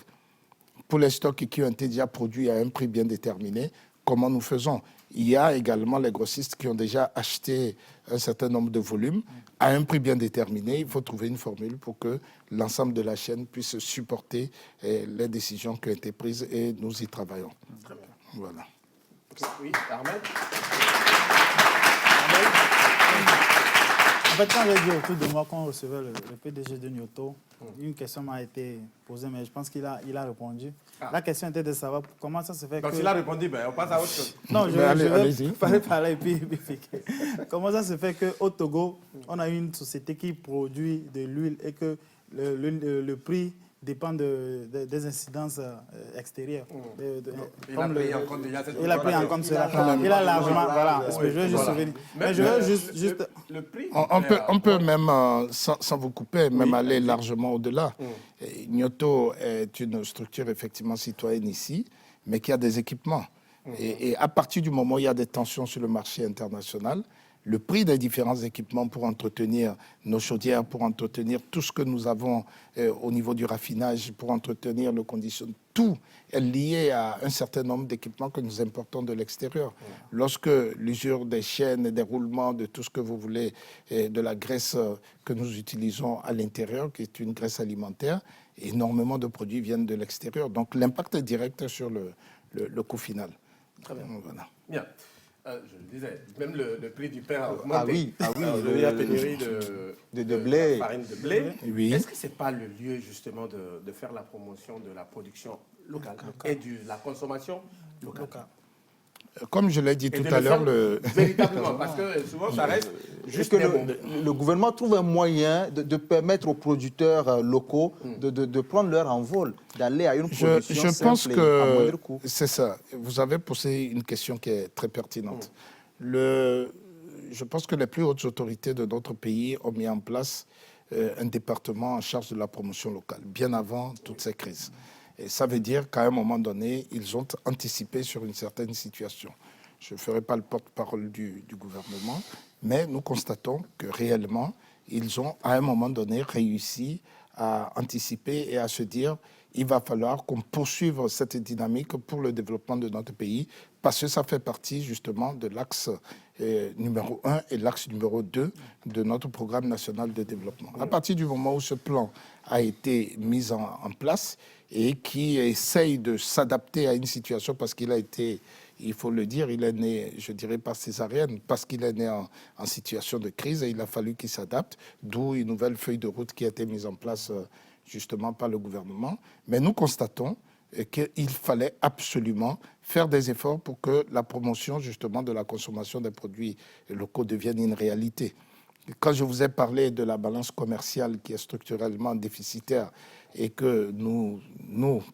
S5: Pour les stocks qui ont été déjà produits à un prix bien déterminé, comment nous faisons? il y a également les grossistes qui ont déjà acheté un certain nombre de volumes à un prix bien déterminé. Il faut trouver une formule pour que l'ensemble de la chaîne puisse supporter les décisions qui ont été prises et nous y travaillons.
S1: Très bien.
S5: Voilà.
S1: Oui, Armel.
S3: En fait, quand j'ai dit autour de moi qu'on recevait le PDG de Nyoto, une question m'a été posée, mais je pense qu'il a répondu. La question était de savoir comment ça se fait
S1: Donc,
S3: que...
S1: s'il a répondu, on passe à autre chose.
S3: Non, je
S5: allez-y.
S3: vais parler et puis comment ça se fait qu'au Togo, on a une société qui produit de l'huile et que le prix dépend des incidences extérieures.
S1: Il a pris en compte déjà cette
S3: Il a pris en compte cela. Il a largement... Voilà, je veux juste souvenir. Mais je veux juste...
S1: Le prix...
S5: On peut même, sans vous couper, même aller largement au-delà. Nyoto est une structure effectivement citoyenne ici, mais qui a des équipements. Et à partir du moment où il y a des tensions sur le marché international, le prix des différents équipements pour entretenir nos chaudières, pour entretenir tout ce que nous avons au niveau du raffinage, pour entretenir le conditionnement, tout est lié à un certain nombre d'équipements que nous importons de l'extérieur. Lorsque l'usure des chaînes et des roulements, de tout ce que vous voulez, de la graisse que nous utilisons à l'intérieur, qui est une graisse alimentaire, énormément de produits viennent de l'extérieur. Donc l'impact est direct sur le coût final.
S1: Très bien.
S5: Voilà.
S1: Bien. Je le disais, même le prix du pain a augmenté.
S2: Ah oui,
S1: Il y a pénurie
S2: de blé.
S1: farine de blé.
S5: Oui.
S1: Est-ce que ce n'est pas le lieu justement de faire la promotion de la production locale et de la consommation locale?
S5: Comme je l'ai dit
S1: Et
S5: tout
S1: de
S5: à
S1: le
S5: l'heure,
S1: faire véritablement, parce que souvent ça reste juste
S2: que
S1: des mots.
S2: le gouvernement trouve un moyen de permettre aux producteurs locaux de prendre leur envol, d'aller à une production
S5: je pense
S2: simple et à moindre
S5: que
S2: coût.
S5: c'est ça. Vous avez posé une question qui est très pertinente. Je pense que les plus hautes autorités de notre pays ont mis en place un département en charge de la promotion locale, bien avant toutes ces crises. Et ça veut dire qu'à un moment donné, ils ont anticipé sur une certaine situation. Je ne ferai pas le porte-parole du gouvernement, mais nous constatons que réellement, ils ont à un moment donné réussi à anticiper et à se dire il va falloir qu'on poursuive cette dynamique pour le développement de notre pays, parce que ça fait partie justement de l'axe numéro 1 et l'axe numéro 2 de notre programme national de développement. À partir du moment où ce plan a été mis en place et qui essaye de s'adapter à une situation, parce qu'il a été, il faut le dire, il est né, je dirais pas césarienne, parce qu'il est né en situation de crise et il a fallu qu'il s'adapte, d'où une nouvelle feuille de route qui a été mise en place justement par le gouvernement. Mais nous constatons qu'il fallait absolument faire des efforts pour que la promotion justement de la consommation des produits locaux devienne une réalité. Quand je vous ai parlé de la balance commerciale qui est structurellement déficitaire et que nous,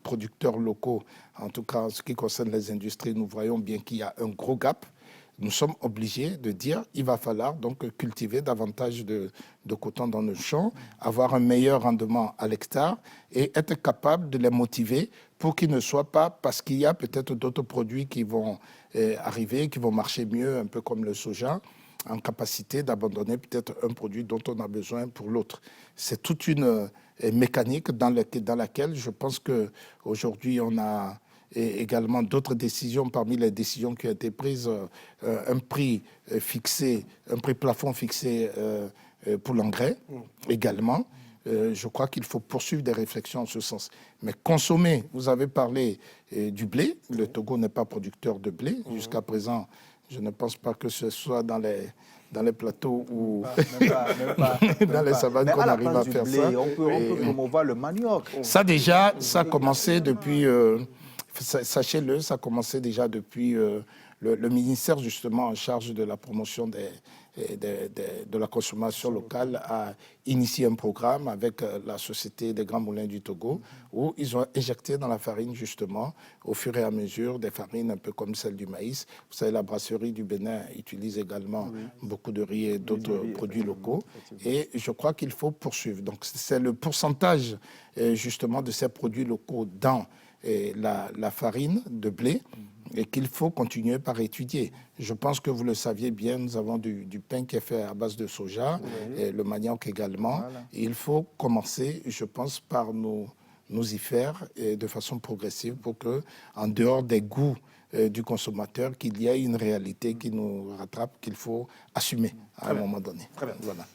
S5: producteurs locaux, en tout cas en ce qui concerne les industries, nous voyons bien qu'il y a un gros gap, nous sommes obligés de dire qu'il va falloir donc cultiver davantage de coton dans nos champs, avoir un meilleur rendement à l'hectare et être capable de les motiver pour qu'ils ne soient pas, parce qu'il y a peut-être d'autres produits qui vont arriver, qui vont marcher mieux, un peu comme le soja, en capacité d'abandonner peut-être un produit dont on a besoin pour l'autre. C'est toute une mécanique dans laquelle je pense qu'aujourd'hui on a également d'autres décisions. Parmi les décisions qui ont été prises, un prix fixé, un prix plafond fixé pour l'engrais également. Je crois qu'il faut poursuivre des réflexions en ce sens. Mais consommer, vous avez parlé du blé. Le Togo n'est pas producteur de blé. Jusqu'à présent, je ne pense pas que ce soit dans les plateaux ou dans les savanes qu'on arrive à faire blé, ça.
S2: On peut promouvoir le manioc.
S5: Ça déjà, ça a commencé depuis... Sachez-le, ça a commencé déjà depuis le ministère justement en charge de la promotion de la consommation locale a initié un programme avec la Société des Grands Moulins du Togo où ils ont injecté dans la farine justement au fur et à mesure des farines un peu comme celle du maïs. Vous savez, la brasserie du Bénin utilise également beaucoup de riz et d'autres produits locaux et je crois qu'il faut poursuivre. Donc c'est le pourcentage justement de ces produits locaux dans la farine de blé et qu'il faut continuer par étudier. Je pense que vous le saviez bien, nous avons du pain qui est fait à base de soja, et le manioc également. Voilà. Et il faut commencer, je pense, par nous y faire et de façon progressive pour que, en dehors des goûts du consommateur qu'il y a une réalité qui nous rattrape, qu'il faut assumer à un moment donné.
S1: Très bien.
S5: Voilà.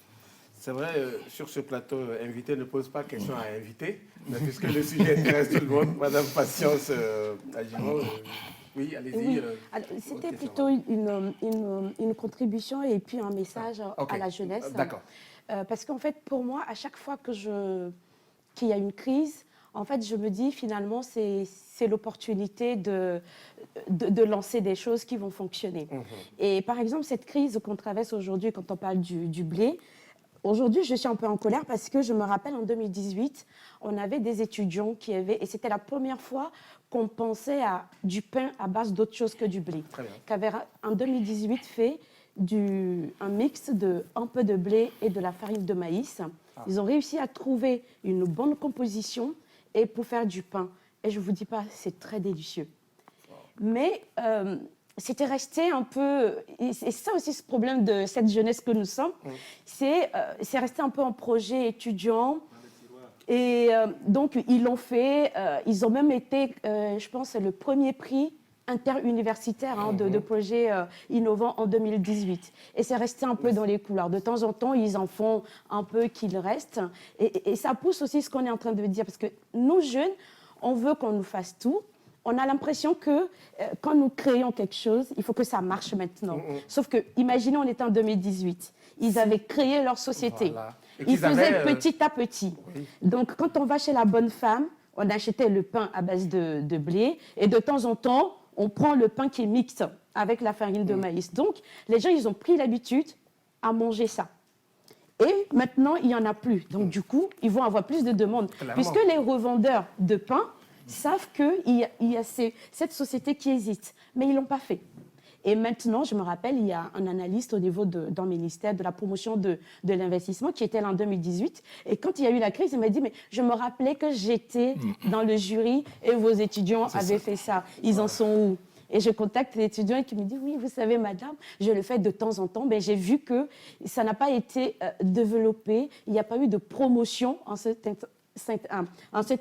S1: C'est vrai, sur ce plateau, invité ne pose pas question à invité, mais puisque le sujet intéresse tout le monde, Madame Patience Agimo, oui, allez-y.
S8: Oui. C'était plutôt une contribution et puis un message à la jeunesse.
S1: D'accord.
S8: Parce qu'en fait, pour moi, à chaque fois qu'il y a une crise, en fait, je me dis finalement, c'est l'opportunité de lancer des choses qui vont fonctionner. Et par exemple, cette crise qu'on traverse aujourd'hui, quand on parle du blé, aujourd'hui, je suis un peu en colère parce que je me rappelle en 2018, on avait des étudiants qui avaient, et c'était la première fois qu'on pensait à du pain à base d'autre chose que du blé, qui avait en 2018 fait un mix de un peu de blé et de la farine de maïs. Ils ont réussi à trouver une bonne composition et pour faire du pain. Et je ne vous dis pas, c'est très délicieux. Mais c'était resté un peu... Et ça aussi, ce problème de cette jeunesse que nous sommes, c'est resté un peu un projet étudiant. Et donc, ils l'ont fait. Ils ont même été, je pense, le premier prix interuniversitaire de projets innovants en 2018. Et c'est resté un peu dans les couloirs. De temps en temps, ils en font un peu qu'il reste. Et ça pousse aussi ce qu'on est en train de dire. Parce que nous, jeunes, on veut qu'on nous fasse tout. On a l'impression que quand nous créons quelque chose, il faut que ça marche maintenant. Sauf que, imaginez, on était en 2018. Ils avaient créé leur société.
S1: Voilà.
S8: Ils faisaient petit à petit. Donc, quand on va chez la bonne femme, on achetait le pain à base de blé. Et de temps en temps, on prend le pain qui est mixte avec la farine de maïs. Donc, les gens, ils ont pris l'habitude à manger ça. Et maintenant, il n'y en a plus. Donc, du coup, ils vont avoir plus de demandes.
S1: Clairement.
S8: Puisque les revendeurs de pain savent qu'il y a cette société qui existe. Mais ils ne l'ont pas fait. Et maintenant, je me rappelle, il y a un analyste au niveau d'un ministère de la promotion de l'investissement qui était là en 2018. Et quand il y a eu la crise, il m'a dit, mais je me rappelais que j'étais dans le jury et vos étudiants avaient fait ça. Ils en sont où? Et je contacte l'étudiant qui me dit, oui, vous savez, madame, je le fais de temps en temps, mais j'ai vu que ça n'a pas été développé, il n'y a pas eu de promotion en cet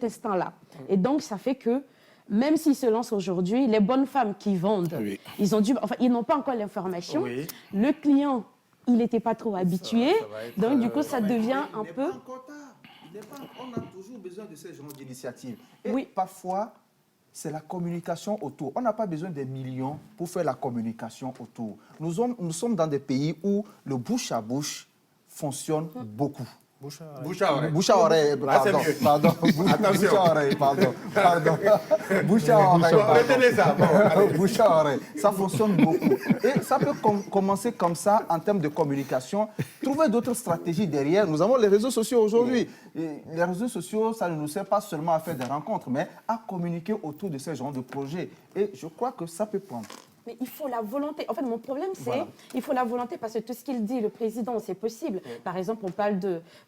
S8: instant-là. Et donc, ça fait que même s'ils se lancent aujourd'hui, les bonnes femmes qui vendent, ils n'ont pas encore l'information.
S1: Oui.
S8: Le client, il n'était pas trop habitué. Donc, du coup, ça devient un peu...
S2: On a toujours besoin de ce genre d'initiative. Et parfois, c'est la communication autour. On n'a pas besoin des millions pour faire la communication autour. Nous sommes dans des pays où le bouche à bouche fonctionne beaucoup.
S1: Bouche à oreille.
S2: Bouche à oreille, pardon. Bouche à oreille, pardon. Bouche à oreille.
S1: Retenez ça.
S2: Bouche à oreille. Ça fonctionne beaucoup. Et ça peut commencer comme ça en termes de communication. Trouver d'autres stratégies derrière. Nous avons les réseaux sociaux aujourd'hui. Les réseaux sociaux, ça ne nous sert pas seulement à faire des rencontres, mais à communiquer autour de ces genres de projets. Et je crois que ça peut prendre.
S8: Mais il faut la volonté. En fait, mon problème, c'est il faut la volonté parce que tout ce qu'il dit, le président, c'est possible. Par exemple, on parle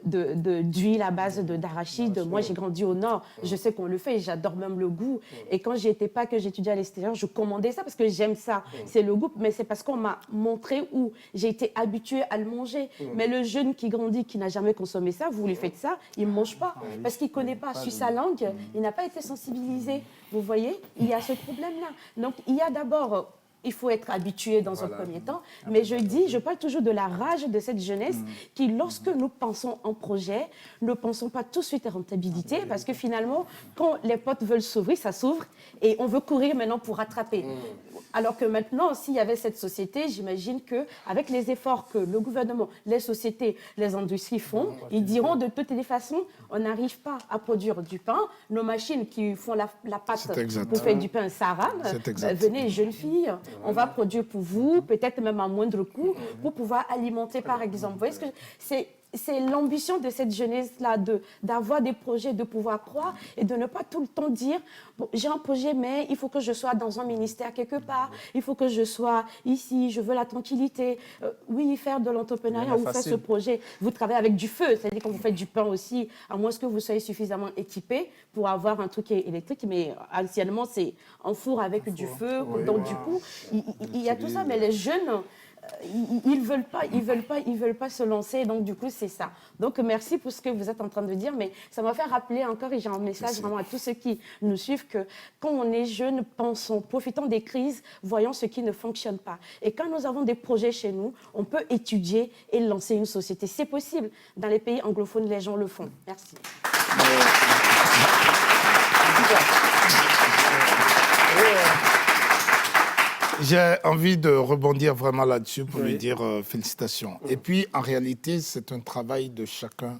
S8: d'huile à base d'arachide. Moi, j'ai grandi au Nord. Je sais qu'on le fait et j'adore même le goût. Et quand j'y étais pas, que j'étudiais à l'extérieur, je commandais ça parce que j'aime ça. C'est le goût, mais c'est parce qu'on m'a montré où j'ai été habituée à le manger. Mais le jeune qui grandit, qui n'a jamais consommé ça, vous lui faites ça, il ne mange pas parce qu'il ne connaît pas. Sur sa langue, il n'a pas été sensibilisé. Vous voyez, il y a ce problème-là. Donc, il y a d'abord... Il faut être habitué dans un premier temps. Mais je parle toujours de la rage de cette jeunesse qui, lorsque nous pensons en projet, ne pensons pas tout de suite à rentabilité parce que finalement, quand les portes veulent s'ouvrir, ça s'ouvre et on veut courir maintenant pour rattraper. Alors que maintenant, s'il y avait cette société, j'imagine qu'avec les efforts que le gouvernement, les sociétés, les industries font, ils diront de toutes les façons, on n'arrive pas à produire du pain. Nos machines qui font la pâte pour faire du pain, ça rame. Venez, jeunes filles, on va produire pour vous, peut-être même à moindre coût, pour pouvoir alimenter, par exemple. Vous voyez ce que c'est l'ambition de cette jeunesse-là, d'avoir des projets, de pouvoir croire et de ne pas tout le temps dire bon, j'ai un projet, mais il faut que je sois dans un ministère quelque part, il faut que je sois ici, je veux la tranquillité. Oui, faire de l'entrepreneuriat ou faire ce projet, vous travaillez avec du feu, c'est-à-dire quand vous faites du pain aussi, à moins que vous soyez suffisamment équipé pour avoir un truc électrique, mais anciennement, c'est un four avec du feu. Donc, du coup, il y a tout ça, mais les jeunes... ils veulent pas se lancer. Donc, du coup, c'est ça. Donc, merci pour ce que vous êtes en train de dire. Mais ça m'a fait rappeler encore, et j'ai un message vraiment à tous ceux qui nous suivent, que quand on est jeune, pensons, profitons des crises, voyons ce qui ne fonctionne pas. Et quand nous avons des projets chez nous, on peut étudier et lancer une société. C'est possible. Dans les pays anglophones, les gens le font. Merci.
S5: J'ai envie de rebondir vraiment là-dessus pour lui dire félicitations. Et puis, en réalité, c'est un travail de chacun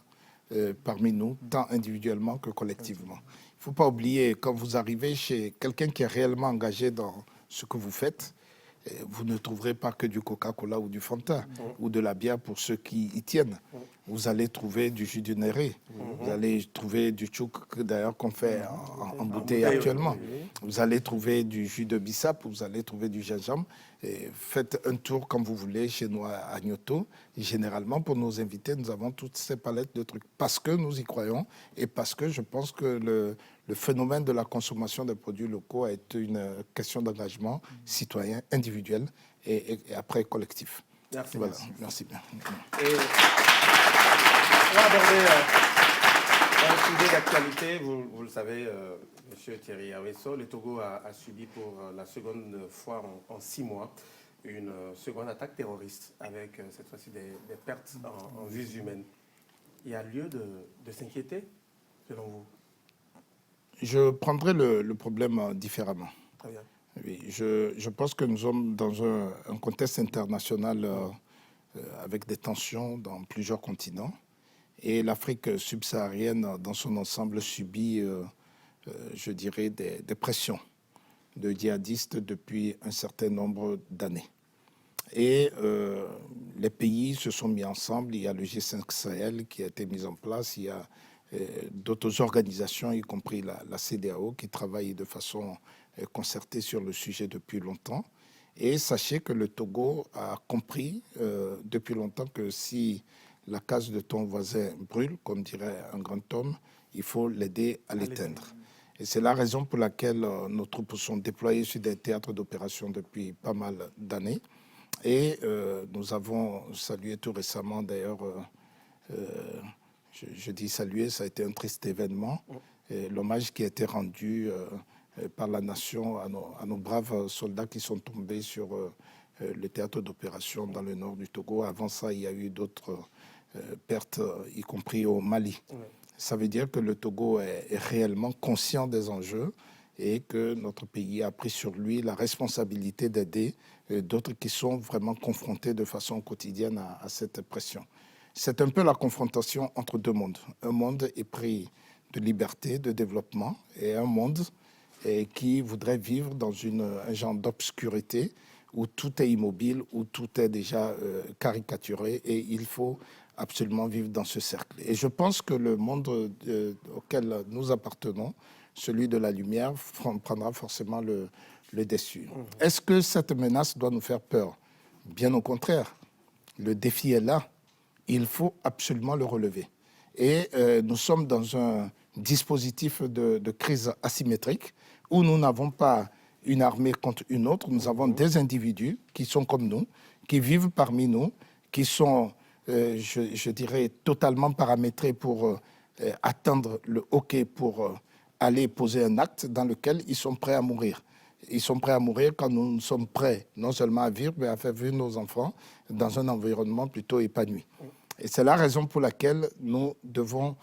S5: parmi nous, tant individuellement que collectivement. Il ne faut pas oublier, quand vous arrivez chez quelqu'un qui est réellement engagé dans ce que vous faites, vous ne trouverez pas que du Coca-Cola ou du Fanta ou de la bière pour ceux qui y tiennent. Vous allez trouver du jus du néré, vous allez trouver du tchouk, d'ailleurs qu'on fait en bouteille actuellement. Vous allez trouver du jus de bissap, vous allez trouver du gingembre. Et faites un tour comme vous voulez chez nous à Gnoto. Généralement, pour nos invités, nous avons toutes ces palettes de trucs parce que nous y croyons et parce que je pense que le phénomène de la consommation des produits locaux est une question d'engagement citoyen, individuel et après collectif.
S1: Merci.
S5: Voilà. Merci bien.
S1: Et on va aborder un sujet d'actualité. Vous le savez, Monsieur Thierry Aweso, le Togo a subi pour la seconde fois en 6 mois une seconde attaque terroriste avec cette fois-ci des pertes en vies humaines. Il y a lieu de s'inquiéter, selon vous?
S5: Je prendrai le problème différemment.
S1: Très bien.
S5: Oui, je pense que nous sommes dans un contexte international avec des tensions dans plusieurs continents. Et l'Afrique subsaharienne, dans son ensemble, subit, je dirais, des pressions de djihadistes depuis un certain nombre d'années. Et les pays se sont mis ensemble. Il y a le G5 Sahel qui a été mis en place. Il y a d'autres organisations, y compris la CEDEAO, qui travaillent de façon concertée sur le sujet depuis longtemps. Et sachez que le Togo a compris depuis longtemps que si la case de ton voisin brûle, comme dirait un grand homme, il faut l'aider à l'éteindre. Et c'est la raison pour laquelle nos troupes sont déployées sur des théâtres d'opération depuis pas mal d'années. Et nous avons salué tout récemment, d'ailleurs, je dis saluer, ça a été un triste événement, l'hommage qui a été rendu par la nation à nos braves soldats qui sont tombés sur le théâtre d'opération dans le nord du Togo. Avant ça, il y a eu d'autres pertes, y compris au Mali. Ça veut dire que le Togo est réellement conscient des enjeux et que notre pays a pris sur lui la responsabilité d'aider d'autres qui sont vraiment confrontés de façon quotidienne à cette pression. C'est un peu la confrontation entre deux mondes. Un monde épris de liberté, de développement, et un monde qui voudrait vivre dans un genre d'obscurité où tout est immobile, où tout est déjà caricaturé, et il faut absolument vivre dans ce cercle. Et je pense que le monde auquel nous appartenons, celui de la lumière, prendra forcément le dessus. Est-ce que cette menace doit nous faire peur? Bien au contraire. Le défi est là. Il faut absolument le relever. Et nous sommes dans un dispositif de crise asymétrique où nous n'avons pas une armée contre une autre. Nous avons des individus qui sont comme nous, qui vivent parmi nous, qui sont, je dirais, totalement paramétrés pour atteindre le hockey, pour aller poser un acte dans lequel ils sont prêts à mourir. Ils sont prêts à mourir quand nous sommes prêts non seulement à vivre, mais à faire vivre nos enfants dans un environnement plutôt épanoui. Et c'est la raison pour laquelle nous devons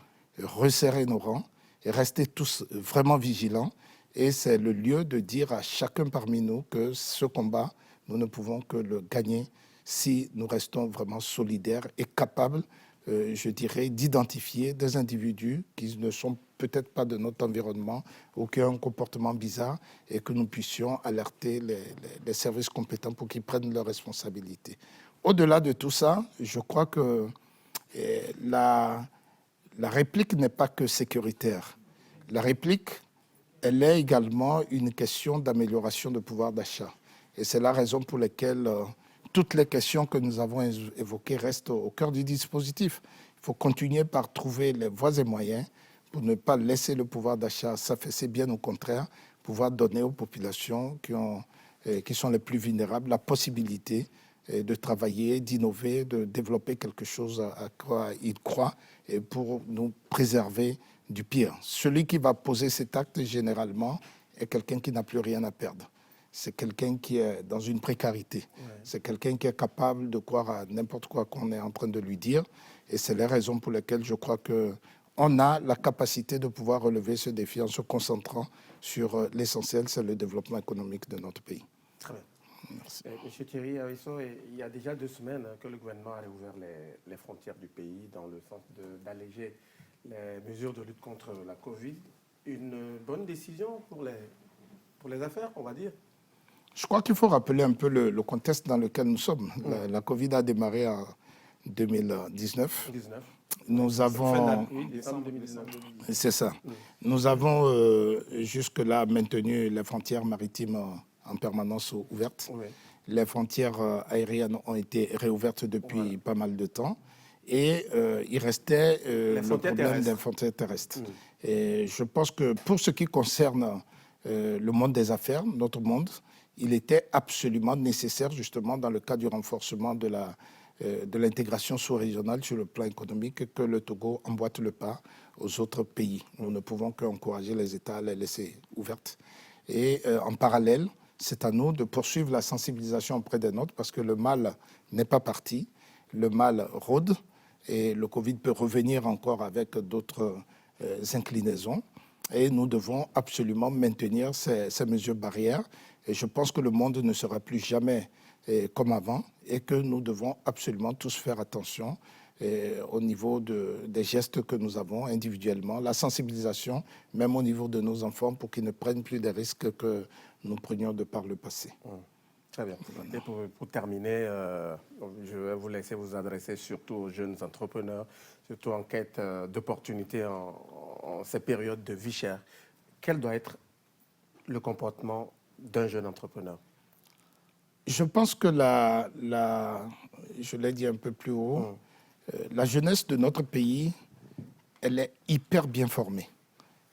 S5: resserrer nos rangs et rester tous vraiment vigilants. Et c'est le lieu de dire à chacun parmi nous que ce combat, nous ne pouvons que le gagner si nous restons vraiment solidaires et capables, je dirais, d'identifier des individus qui ne sont peut-être pas de notre environnement ou qui ont un comportement bizarre et que nous puissions alerter les services compétents pour qu'ils prennent leurs responsabilités. Au-delà de tout ça, je crois que la réplique n'est pas que sécuritaire. La réplique, elle est également une question d'amélioration de pouvoir d'achat. Et c'est la raison pour laquelle toutes les questions que nous avons évoquées restent au cœur du dispositif. Il faut continuer par trouver les voies et moyens pour ne pas laisser le pouvoir d'achat s'affaisser, bien au contraire, pouvoir donner aux populations qui sont les plus vulnérables la possibilité et de travailler, d'innover, de développer quelque chose à quoi il croit et pour nous préserver du pire. Celui qui va poser cet acte, généralement, est quelqu'un qui n'a plus rien à perdre. C'est quelqu'un qui est dans une précarité. Ouais. C'est quelqu'un qui est capable de croire à n'importe quoi qu'on est en train de lui dire. Et c'est les raisons pour lesquelles je crois qu'on a la capacité de pouvoir relever ce défi en se concentrant sur l'essentiel, c'est le développement économique de notre pays.
S1: Très bien. Merci. Monsieur Thierry Awiso, il y a déjà 2 semaines que le gouvernement a réouvert les frontières du pays dans le sens d'alléger les mesures de lutte contre la Covid. Une bonne décision pour les affaires, on va dire?
S5: Je crois qu'il faut rappeler un peu le contexte dans lequel nous sommes. La Covid a démarré en 2019. Nous avons...
S1: décembre 2019.
S5: C'est ça. Nous avons jusque-là maintenu les frontières maritimes en permanence ouvertes. Oui. Les frontières aériennes ont été réouvertes depuis pas mal de temps. Et il restait le problème des frontières terrestres. Et je pense que pour ce qui concerne le monde des affaires, notre monde, il était absolument nécessaire, justement, dans le cadre du renforcement de l'intégration sous-régionale sur le plan économique, que le Togo emboîte le pas aux autres pays. Nous ne pouvons qu'encourager les États à les laisser ouvertes. Et en parallèle, c'est à nous de poursuivre la sensibilisation auprès des nôtres, parce que le mal n'est pas parti, le mal rôde, et le Covid peut revenir encore avec d'autres inclinaisons. Et nous devons absolument maintenir ces mesures barrières. Et je pense que le monde ne sera plus jamais comme avant et que nous devons absolument tous faire attention au niveau des gestes que nous avons individuellement, la sensibilisation, même au niveau de nos enfants, pour qu'ils ne prennent plus des risques que nous prenions de par le passé.
S1: Très bien. Et pour terminer, je vais vous laisser vous adresser surtout aux jeunes entrepreneurs, surtout en quête d'opportunités en ces périodes de vie chère. Quel doit être le comportement d'un jeune entrepreneur?
S5: Je pense que je l'ai dit un peu plus haut, la jeunesse de notre pays, elle est hyper bien formée.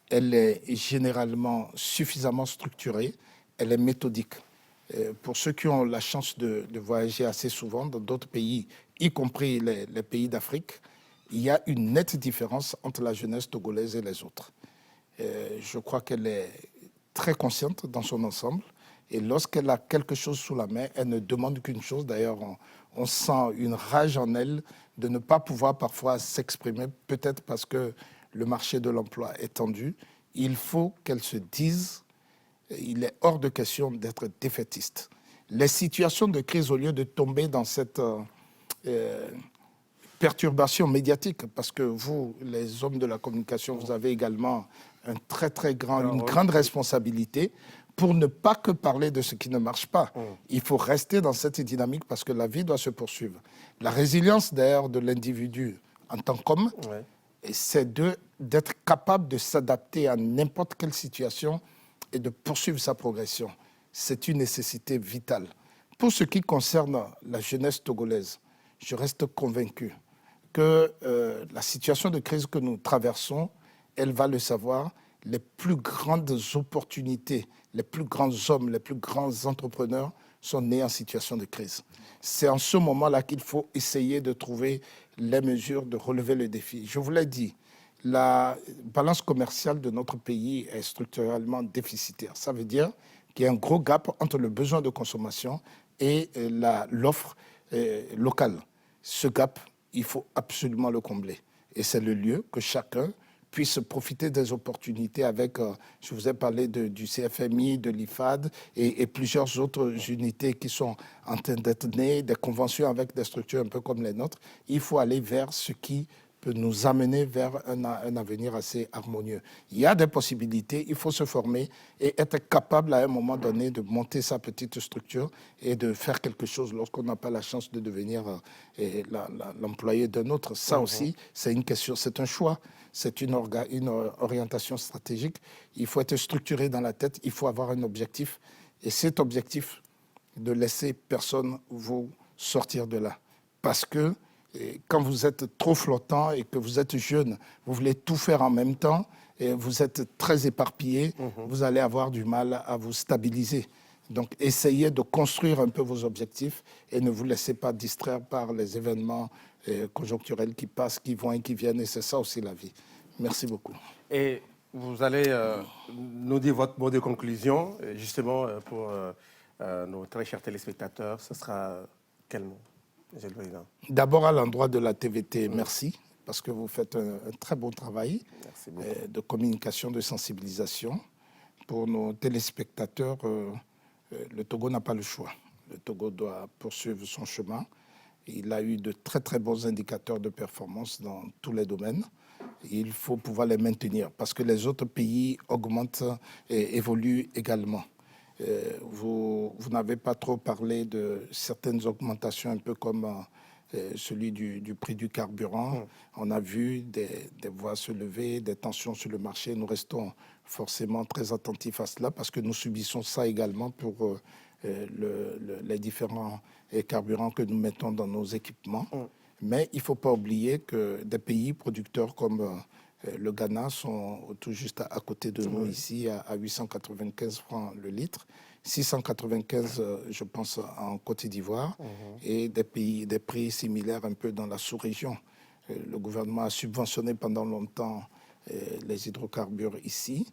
S5: Elle est généralement suffisamment structurée, elle est méthodique. Pour ceux qui ont la chance de voyager assez souvent dans d'autres pays, y compris les pays d'Afrique, il y a une nette différence entre la jeunesse togolaise et les autres. Je crois qu'elle est très consciente dans son ensemble. Et lorsqu'elle a quelque chose sous la main, elle ne demande qu'une chose. D'ailleurs, on sent une rage en elle de ne pas pouvoir parfois s'exprimer, peut-être parce que le marché de l'emploi est tendu. Il faut qu'elle se dise, il est hors de question d'être défaitiste. Les situations de crise, au lieu de tomber dans cette perturbation médiatique, parce que vous, les hommes de la communication, vous avez également une grande responsabilité pour ne pas que parler de ce qui ne marche pas. Il faut rester dans cette dynamique parce que la vie doit se poursuivre. La résilience, d'ailleurs, de l'individu en tant qu'homme, c'est d'être capable de s'adapter à n'importe quelle situation et de poursuivre sa progression. C'est une nécessité vitale. Pour ce qui concerne la jeunesse togolaise, je reste convaincu que la situation de crise que nous traversons, elle va le savoir, les plus grandes opportunités, les plus grands hommes, les plus grands entrepreneurs sont nés en situation de crise. C'est en ce moment-là qu'il faut essayer de trouver les mesures, de relever le défi. Je vous l'ai dit, la balance commerciale de notre pays est structurellement déficitaire. Ça veut dire qu'il y a un gros gap entre le besoin de consommation et l'offre locale. Ce gap, il faut absolument le combler. Et c'est le lieu que chacun puisse profiter des opportunités avec, je vous ai parlé du CFMI, de l'IFAD et plusieurs autres unités qui sont en train d'être nées, des conventions avec des structures un peu comme les nôtres. Il faut aller vers ce qui peut nous amener vers un avenir assez harmonieux. Il y a des possibilités, il faut se former et être capable à un moment donné de monter sa petite structure et de faire quelque chose lorsqu'on n'a pas la chance de devenir l'employé d'un autre. Ça aussi, c'est une question, c'est un choix, c'est une orientation stratégique. Il faut être structuré dans la tête, il faut avoir un objectif. Et cet objectif, de laisser personne vous sortir de là. Parce que et quand vous êtes trop flottant et que vous êtes jeune, vous voulez tout faire en même temps et vous êtes très éparpillé, vous allez avoir du mal à vous stabiliser. Donc, essayez de construire un peu vos objectifs et ne vous laissez pas distraire par les événements conjoncturels qui passent, qui vont et qui viennent. Et c'est ça aussi la vie. Merci beaucoup.
S1: Et vous allez nous dire votre mot de conclusion, justement, pour nos très chers téléspectateurs. Ce sera quel mot, Monsieur le Président?
S5: D'abord, à l'endroit de la TVT, merci, parce que vous faites un très bon travail de communication, de sensibilisation. Pour nos téléspectateurs, le Togo n'a pas le choix. Le Togo doit poursuivre son chemin. Il a eu de très, très bons indicateurs de performance dans tous les domaines. Il faut pouvoir les maintenir parce que les autres pays augmentent et évoluent également. Vous n'avez pas trop parlé de certaines augmentations, un peu comme celui du prix du carburant. On a vu des voix se lever, des tensions sur le marché. Nous restons forcément très attentifs à cela parce que nous subissons ça également pour les différents carburants que nous mettons dans nos équipements. Mais il ne faut pas oublier que des pays producteurs comme le Ghana sont tout juste à côté de nous ici à 895 francs le litre. 695, je pense, en Côte d'Ivoire, et des prix similaires un peu dans la sous-région. Le gouvernement a subventionné pendant longtemps les hydrocarbures ici.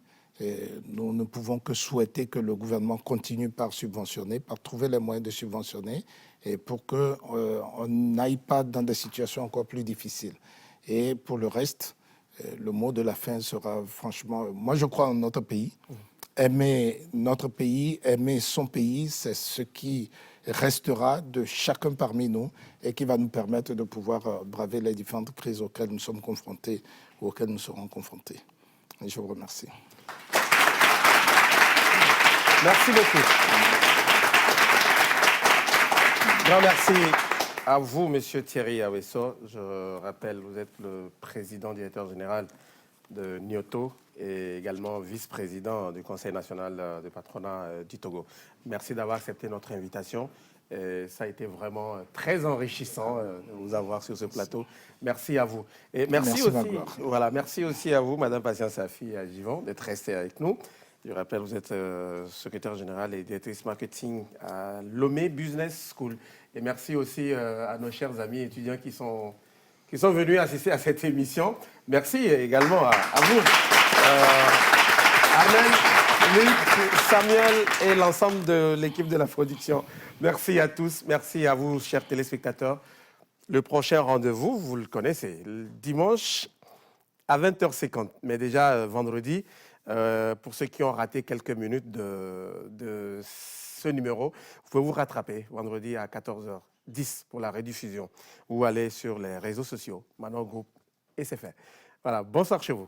S5: Nous ne pouvons que souhaiter que le gouvernement continue par subventionner, par trouver les moyens de subventionner, et pour qu'on n'aille pas dans des situations encore plus difficiles. Et pour le reste, le mot de la fin sera franchement... Moi, je crois en notre pays. Aimer notre pays, aimer son pays, c'est ce qui restera de chacun parmi nous et qui va nous permettre de pouvoir braver les différentes crises auxquelles nous sommes confrontés ou auxquelles nous serons confrontés. Et je vous remercie.
S1: Merci beaucoup. Grand merci à vous, Monsieur Thierry Aweso. Je rappelle, vous êtes le président directeur général de Nyoto et également vice-président du Conseil national de patronat du Togo. Merci d'avoir accepté notre invitation. Et ça a été vraiment très enrichissant de vous avoir sur ce plateau. Merci à vous. Et merci aussi, voilà, merci aussi à vous, Madame Patience Safi Agivon, d'être restée avec nous. Je rappelle, vous êtes secrétaire général et directrice marketing à Lomé Business School. Et merci aussi à nos chers amis étudiants qui sont venus assister à cette émission. Merci également à vous, Armel, Luc, Samuel et l'ensemble de l'équipe de la production. Merci à tous, merci à vous, chers téléspectateurs. Le prochain rendez-vous, vous le connaissez, le dimanche à 20h50, mais déjà vendredi. Pour ceux qui ont raté quelques minutes de ce numéro, vous pouvez vous rattraper vendredi à 14h10 pour la rediffusion ou aller sur les réseaux sociaux, Manon Group, et c'est fait. Voilà, bonsoir chez vous.